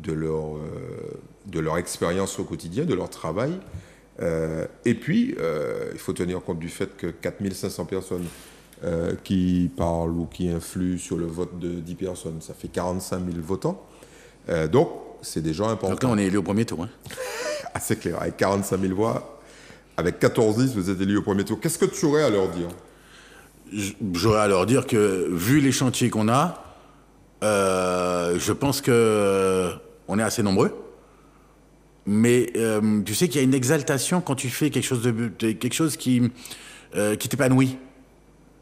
de leur expérience au quotidien, de leur travail. Et puis, il faut tenir compte du fait que 4500 personnes qui parlent ou qui influent sur le vote de 10 personnes, ça fait 45 000 votants. Donc, c'est des gens importants. Donc là, on est élu au premier tour. Hein. Ah, c'est clair, avec 45 000 voix, avec 14 listes, vous êtes élu au premier tour. Qu'est-ce que tu aurais à leur dire ? J'aurais à leur dire que, vu les chantiers qu'on a, je pense qu'on est assez nombreux. Mais tu sais qu'il y a une exaltation quand tu fais quelque chose qui t'épanouit.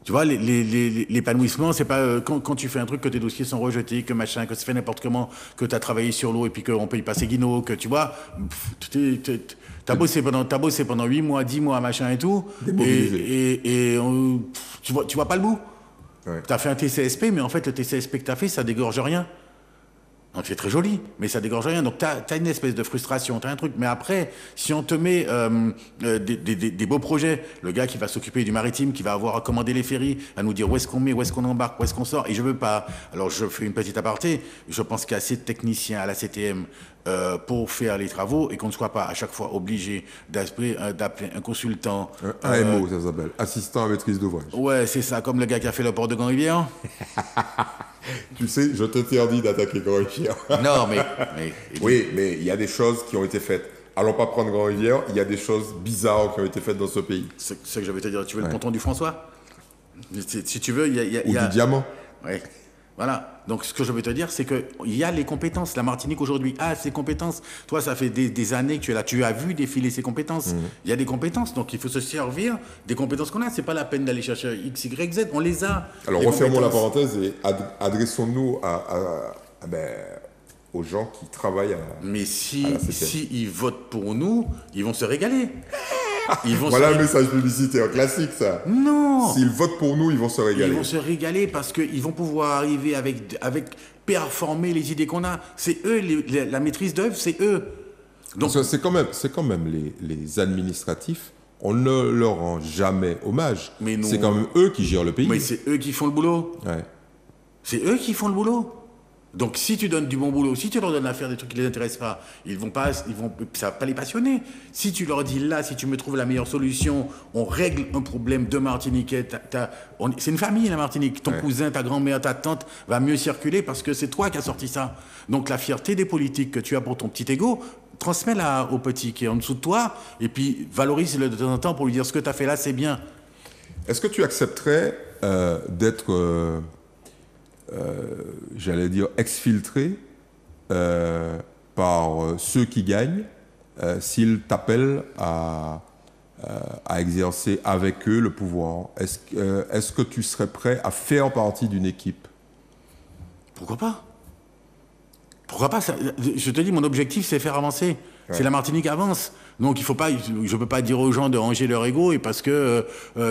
Tu vois, l'épanouissement, c'est pas quand tu fais un truc que tes dossiers sont rejetés, que machin, que c'est fait n'importe comment, que tu as travaillé sur l'eau et puis qu'on peut y passer guinot, que tu vois, t'as bossé pendant 8 mois, 10 mois, machin et tout, et tu vois pas le bout. Ouais. Tu as fait un TCSP, mais en fait, le TCSP que tu as fait, ça dégorge rien. Donc c'est très joli, mais ça dégorge rien. Donc t'as une espèce de frustration, t'as un truc. Mais après, si on te met des beaux projets, le gars qui va s'occuper du maritime, qui va avoir à commander les ferries, à nous dire où est-ce qu'on met, où est-ce qu'on embarque, où est-ce qu'on sort, et je veux pas. Alors je fais une petite aparté. Je pense qu'il y a assez de techniciens à la CTM pour faire les travaux et qu'on ne soit pas à chaque fois obligé d'appeler un consultant. Un AMO, ça s'appelle, assistant à maîtrise d'ouvrage. Ouais, c'est ça, comme le gars qui a fait le port de Grand-Rivière. Tu sais, je t'interdis d'attaquer Grand-Rivière. Non, mais Oui, mais il y a des choses qui ont été faites. Allons pas prendre Grand-Rivière, il y a des choses bizarres qui ont été faites dans ce pays. c'est ce que je vais te dire. Tu veux le ponton du François? Si tu veux, il y a... Ou du diamant. Ouais. Voilà. Donc, ce que je veux te dire, c'est qu'il y a les compétences. La Martinique, aujourd'hui, a ses compétences. Toi, ça fait des années que tu es là. Tu as vu défiler ces compétences. Il y a des compétences. Donc, il faut se servir des compétences qu'on a. C'est pas la peine d'aller chercher X, Y, Z. On les a. Alors, refermons la parenthèse et adressons-nous aux gens qui travaillent à Mais la CTM. si ils votent pour nous, ils vont se régaler. Voilà un message publicitaire classique, ça. Non. S'ils votent pour nous, ils vont se régaler. Ils vont se régaler parce qu'ils vont pouvoir arriver avec performer les idées qu'on a. C'est eux, la maîtrise d'œuvre, c'est eux. Donc c'est quand même les administratifs. On ne leur rend jamais hommage. C'est quand même eux qui gèrent le pays. Mais c'est eux qui font le boulot. Ouais. C'est eux qui font le boulot. Donc si tu donnes du bon boulot, si tu leur donnes à faire des trucs qui les intéressent pas, ça va pas les passionner. Si tu leur dis là, si tu me trouves la meilleure solution, on règle un problème de Martiniquais. C'est une famille la Martinique. Ton cousin, ta grand-mère, ta tante va mieux circuler parce que c'est toi qui as sorti ça. Donc la fierté des politiques que tu as pour ton petit ego, transmets-la au petit qui est en dessous de toi et puis valorise-le de temps en temps pour lui dire ce que tu as fait là, c'est bien. Est-ce que tu accepterais d'être j'allais dire exfiltré par ceux qui gagnent s'ils t'appellent à exercer avec eux le pouvoir? Est-ce que tu serais prêt à faire partie d'une équipe? Pourquoi pas? Pourquoi pas? Je te dis, mon objectif, c'est faire avancer. Ouais. C'est la Martinique avance. Donc, je ne peux pas dire aux gens de ranger leur ego et parce que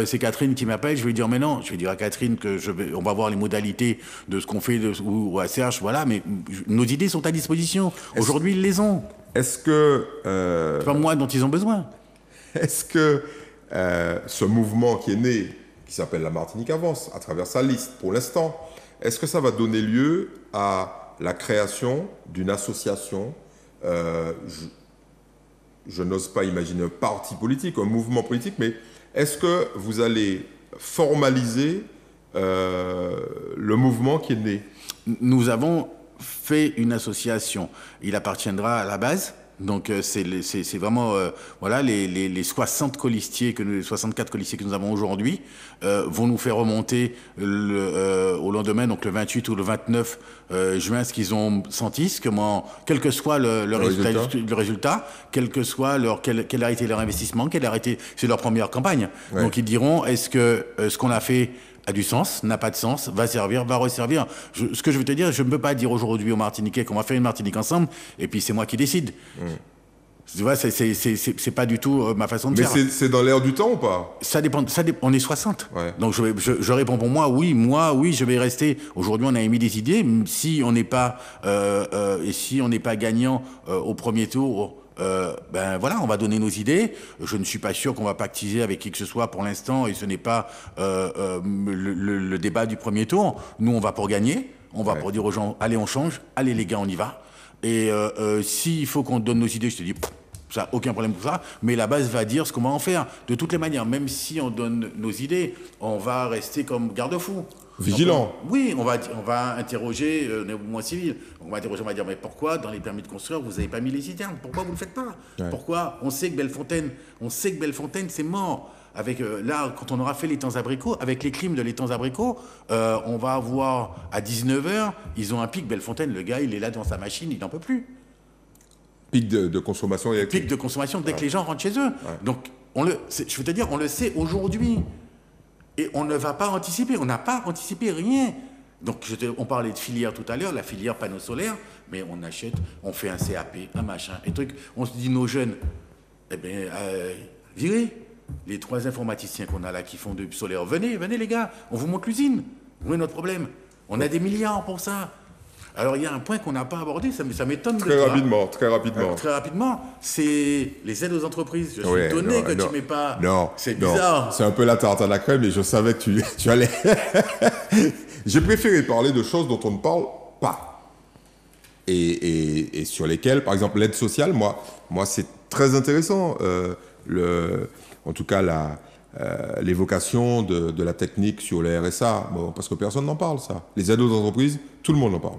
c'est Catherine qui m'appelle, je vais dire mais non. Je vais dire à Catherine que on va voir les modalités de ce qu'on fait ou à Serge, voilà. Mais nos idées sont à disposition. Aujourd'hui, ils les ont. Est-ce que c'est pas moi dont ils ont besoin. Est-ce que ce mouvement qui est né, qui s'appelle la Martinique avance, à travers sa liste pour l'instant, est-ce que ça va donner lieu à la création d'une association, je n'ose pas imaginer un parti politique, un mouvement politique, mais est-ce que vous allez formaliser le mouvement qui est né? Nous avons fait une association. Il appartiendra à la base. Donc c'est vraiment voilà les 60 colistiers 64 colistiers que nous avons aujourd'hui vont nous faire remonter au lendemain, donc le 28 ou le 29 juin, ce qu'ils ont senti, quel que soit le résultat, quel que soit quel a été leur investissement, c'est leur première campagne. Ouais. Donc ils diront est-ce que ce qu'on a fait a du sens, n'a pas de sens, va servir, va resservir. Ce que je veux te dire, je ne peux pas dire aujourd'hui aux Martiniquais qu'on va faire une Martinique ensemble, et puis c'est moi qui décide. Tu vois, c'est pas du tout ma façon de faire. Mais c'est dans l'air du temps ou pas? Ça dépend, on est 60. Ouais. Donc je réponds pour moi, oui, je vais rester. Aujourd'hui, on a émis des idées. Si on n'est pas, et si on n'est pas gagnant au premier tour, ben voilà, on va donner nos idées. Je ne suis pas sûr qu'on va pactiser avec qui que ce soit pour l'instant, et ce n'est pas le débat du premier tour. Nous, on va pour gagner. On va pour dire aux gens, allez, on change. Allez, les gars, on y va. Et s'il faut qu'on donne nos idées, je te dis, ça, aucun problème pour ça. Mais la base va dire ce qu'on va en faire. De toutes les manières, même si on donne nos idées, on va rester comme garde-fou. Vigilant. Donc, oui, on va interroger le mouvement civil. On va dire, mais pourquoi dans les permis de construire, vous n'avez pas mis les citernes? Pourquoi vous ne le faites pas? Pourquoi? On sait que Bellefontaine, c'est mort. Avec, là, quand on aura fait l'étang abricot, avec les crimes de l'étang abricot, on va avoir, à 19h, ils ont un pic Bellefontaine. Le gars, il est là dans sa machine, il n'en peut plus. Pic de consommation électrique. Pic de consommation dès que les gens rentrent chez eux. Donc, je veux te dire, on le sait aujourd'hui. Et on ne va pas anticiper. On n'a pas anticipé rien. Donc, on parlait de filière tout à l'heure, la filière panneaux solaires, mais on achète, on fait un CAP, un machin, un truc. On se dit, nos jeunes, eh bien, virez. Les 3 informaticiens qu'on a là qui font du solaire, venez les gars, on vous montre l'usine. Où est notre problème? On a des milliards pour ça. Alors, il y a un point qu'on n'a pas abordé, ça m'étonne de toi. Très rapidement. Très rapidement, c'est les aides aux entreprises. Je suis étonné que tu ne mets pas... Non, c'est bizarre. C'est un peu la tarte à la crème, et je savais que tu allais... J'ai préféré parler de choses dont on ne parle pas. Et sur lesquelles, par exemple, l'aide sociale, moi c'est très intéressant. En tout cas, l'évocation de la technique sur les RSA, parce que personne n'en parle, ça. Les aides aux entreprises, tout le monde en parle.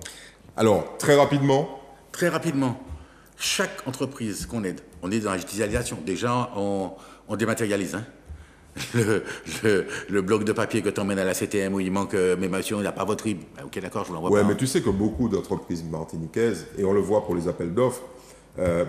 Alors, très rapidement, chaque entreprise qu'on aide, on est dans la digitalisation. Déjà, on dématérialise. Hein. Le bloc de papier que tu emmènes à la CTM où il manque mes machines, il n'a pas votre RIB. Ok, d'accord, je vous l'envoie pas. Ouais, mais tu sais que beaucoup d'entreprises martiniquaises, et on le voit pour les appels d'offres,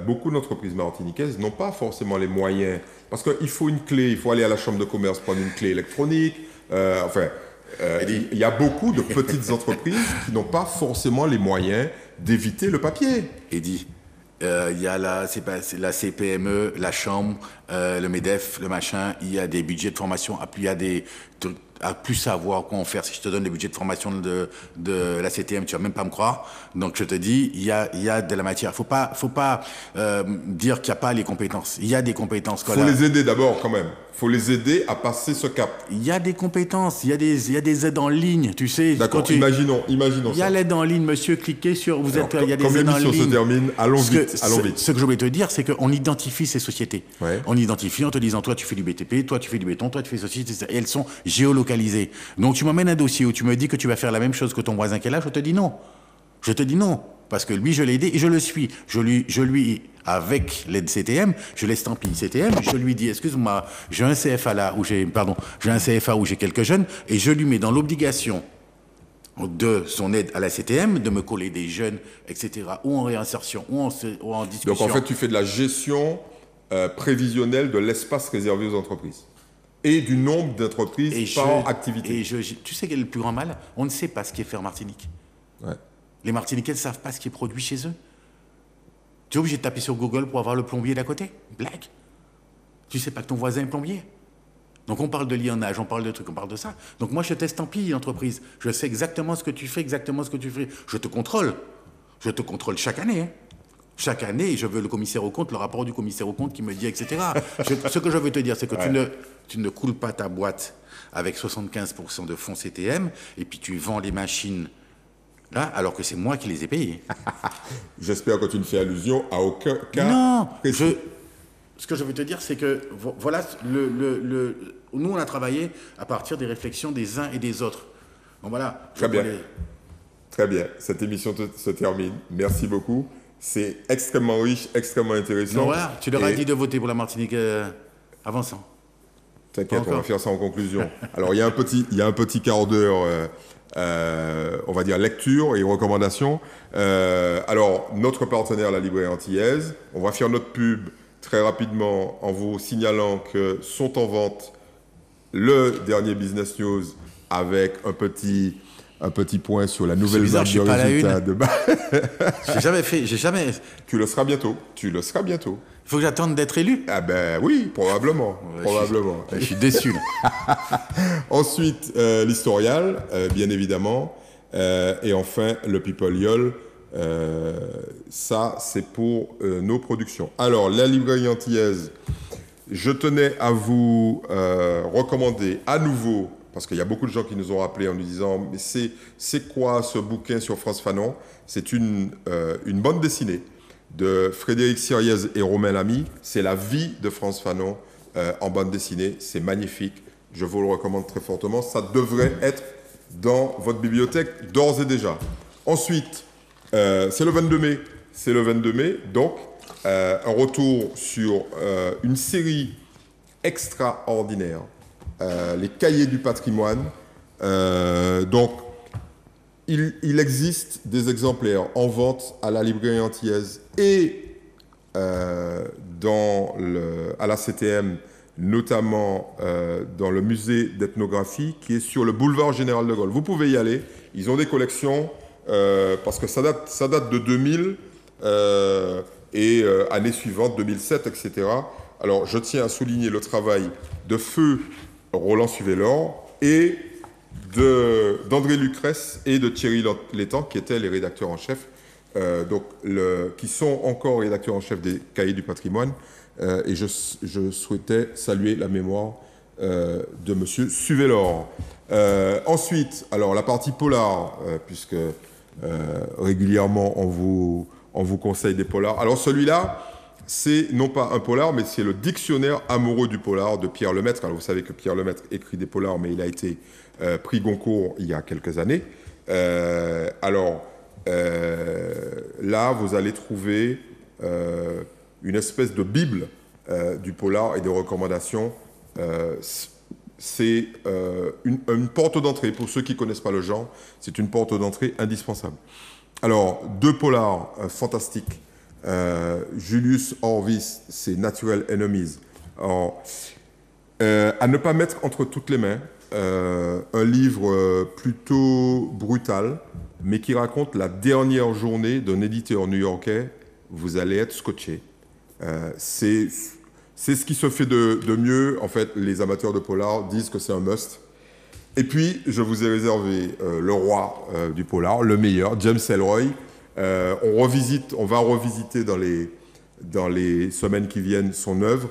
beaucoup d'entreprises martiniquaises n'ont pas forcément les moyens. Parce qu'il faut une clé, il faut aller à la chambre de commerce prendre une clé électronique. Il y a beaucoup de petites entreprises qui n'ont pas forcément les moyens d'éviter le papier. Eddy, il y a la CPME, la chambre, le MEDEF, le machin, il y a des budgets de formation, il y a des trucs à plus savoir quoi en faire. Si je te donne les budgets de formation de la CTM, tu vas même pas me croire. Donc je te dis, il y a de la matière. Faut pas dire qu'il n'y a pas les compétences. Il y a des compétences. Faut les aider d'abord quand même. Faut les aider à passer ce cap. Il y a des compétences. Il y a des aides en ligne. Tu sais. D'accord. Imaginons ça. Il y a l'aide en ligne, monsieur. Cliquez sur. Il y a des aides en ligne. Comme l'émission se termine, allons vite. Ce que je voulais te dire, c'est qu'on identifie ces sociétés. Ouais. On identifie en te disant, toi tu fais du BTP, toi tu fais du béton, toi tu fais ceci, et elles sont géolocalisées. Donc tu m'emmènes un dossier où tu me dis que tu vas faire la même chose que ton voisin qui est là, je te dis non. Je te dis non. Parce que lui, je l'ai aidé et je le suis. Je lui, avec l'aide CTM, je l'estampille CTM, je lui dis, excuse-moi, j'ai un CFA où j'ai quelques jeunes, et je lui mets dans l'obligation de son aide à la CTM, de me coller des jeunes, etc., ou en réinsertion, ou en discussion. Donc en fait, tu fais de la gestion prévisionnelle de l'espace réservé aux entreprises et du nombre d'entreprises par activité. Tu sais quel est le plus grand mal? On ne sait pas ce qu'est faire Martinique. Ouais. Les Martiniquais ne savent pas ce qui est produit chez eux. Tu es obligé de taper sur Google pour avoir le plombier d'à côté. Blague. Tu sais pas que ton voisin est plombier. Donc on parle de lionnage, on parle de trucs, on parle de ça. Donc moi je t'estampille l'entreprise. Je sais exactement ce que tu fais, exactement ce que tu fais. Je te contrôle. Je te contrôle chaque année. Hein. Chaque année, je veux le commissaire aux comptes, le rapport du commissaire aux comptes qui me dit, etc. Ce que je veux te dire, c'est que tu ne coules pas ta boîte avec 75% de fonds CTM et puis tu vends les machines là, alors que c'est moi qui les ai payées. J'espère que tu ne fais allusion à aucun cas. Non, ce que je veux te dire, c'est que voilà, nous on a travaillé à partir des réflexions des uns et des autres. Donc voilà. Très bien. Très bien. Cette émission se termine. Merci beaucoup. C'est extrêmement riche, extrêmement intéressant. Non, voilà, tu leur as dit de voter pour la Martinique avant ça. T'inquiète, on va faire ça en conclusion. Alors, il y a un petit quart d'heure, on va dire lecture et recommandations. Alors, notre partenaire, la librairie antillaise, on va faire notre pub très rapidement en vous signalant que sont en vente le dernier Business News avec un petit point sur la nouvelle vague de résultats de bas. J'ai jamais. Tu le seras bientôt. Il faut que j'attende d'être élu? Ah ben oui, probablement. Je suis déçu. Ensuite, l'historial, bien évidemment. Et enfin, le People Yol. Ça, c'est pour nos productions. Alors, la librairie antillaise, je tenais à vous recommander à nouveau, parce qu'il y a beaucoup de gens qui nous ont rappelé en nous disant « Mais c'est quoi ce bouquin sur Frantz Fanon ?» C'est une bande dessinée de Frédéric Siriez et Romain Lamy. C'est la vie de Frantz Fanon en bande dessinée. C'est magnifique. Je vous le recommande très fortement. Ça devrait être dans votre bibliothèque d'ores et déjà. Ensuite, c'est le 22 mai. C'est le 22 mai. Donc, un retour sur une série extraordinaire. Les Cahiers du patrimoine. Donc, il existe des exemplaires en vente à la librairie antillaise et à la CTM, notamment dans le musée d'ethnographie qui est sur le boulevard Général de Gaulle. Vous pouvez y aller. Ils ont des collections parce que ça date de 2000 et année suivante, 2007, etc. Alors, je tiens à souligner le travail de feu Roland Suvelor et d'André Lucrèce et de Thierry Létang, qui étaient les rédacteurs en chef, qui sont encore rédacteurs en chef des Cahiers du patrimoine. Et je souhaitais saluer la mémoire de Monsieur Suvelor. Ensuite, alors la partie polar, puisque régulièrement on vous conseille des polars. Alors celui-là, c'est non pas un polar, mais c'est le dictionnaire amoureux du polar de Pierre Lemaitre. Alors vous savez que Pierre Lemaitre écrit des polars, mais il a été prix Goncourt il y a quelques années. Là, vous allez trouver une espèce de bible du polar et de recommandations. C'est une porte d'entrée. Pour ceux qui ne connaissent pas le genre, c'est une porte d'entrée indispensable. Alors, 2 polars fantastiques. Julius Orvis, c'est Natural Enemies. Alors, à ne pas mettre entre toutes les mains, un livre plutôt brutal, mais qui raconte la dernière journée d'un éditeur new-yorkais. Vous allez être scotché. C'est ce qui se fait de mieux. En fait, les amateurs de polar disent que c'est un must. Et puis, je vous ai réservé le roi du polar, le meilleur, James Ellroy. On va revisiter dans les semaines qui viennent son œuvre.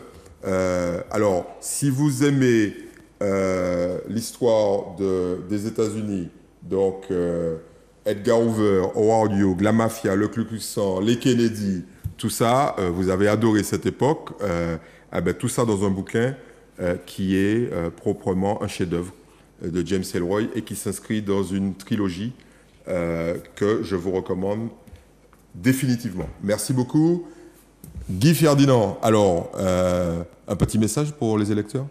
Alors, si vous aimez l'histoire des États-Unis, donc Edgar Hoover, Howard Hughes, la mafia, le Ku Klux Klan, les Kennedy, tout ça, vous avez adoré cette époque. Tout ça dans un bouquin qui est proprement un chef-d'œuvre de James Ellroy et qui s'inscrit dans une trilogie que je vous recommande définitivement. Merci beaucoup. Guy Ferdinand, alors, un petit message pour les électeurs ?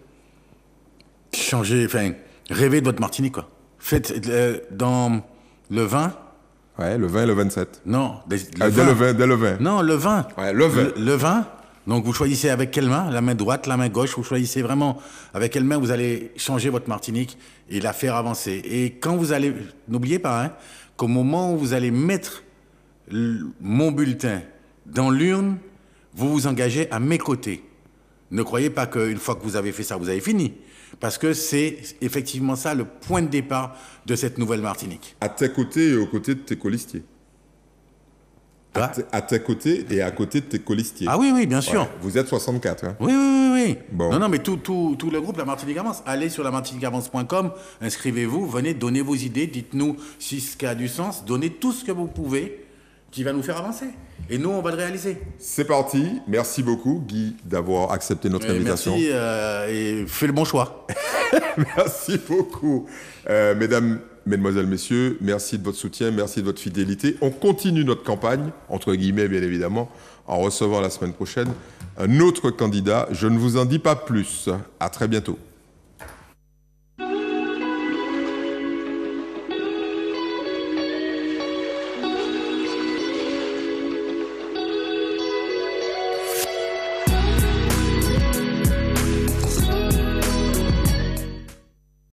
Rêvez de votre Martinique, quoi. Faites dans le 20. Ouais, le 20 et le 27. Non, dès le 20. Non, le 20. Ouais, le 20. Le 20. Donc vous choisissez avec quelle main, la main droite, la main gauche, vous choisissez vraiment avec quelle main vous allez changer votre Martinique et la faire avancer. Et quand vous allez, n'oubliez pas, qu'au moment où vous allez mettre mon bulletin dans l'urne, vous vous engagez à mes côtés. Ne croyez pas qu'une fois que vous avez fait ça, vous avez fini. Parce que c'est effectivement ça le point de départ de cette nouvelle Martinique. À tes côtés et aux côtés de tes colistiers. À tes côtés et à côté de tes colistiers. Ah oui, bien sûr. Ouais, vous êtes 64. Hein. Oui. Bon. Non, mais tout le groupe La Martinique Avance. Allez sur lamartiniqueavance.com, inscrivez-vous, venez, donnez vos idées, dites-nous si ce qui a du sens, donnez tout ce que vous pouvez qui va nous faire avancer. Et nous, on va le réaliser. C'est parti. Merci beaucoup, Guy, d'avoir accepté notre invitation. Merci et fais le bon choix. Merci beaucoup. Mesdames, Mesdemoiselles, Messieurs, merci de votre soutien, merci de votre fidélité. On continue notre campagne, entre guillemets bien évidemment, en recevant la semaine prochaine un autre candidat. Je ne vous en dis pas plus. À très bientôt.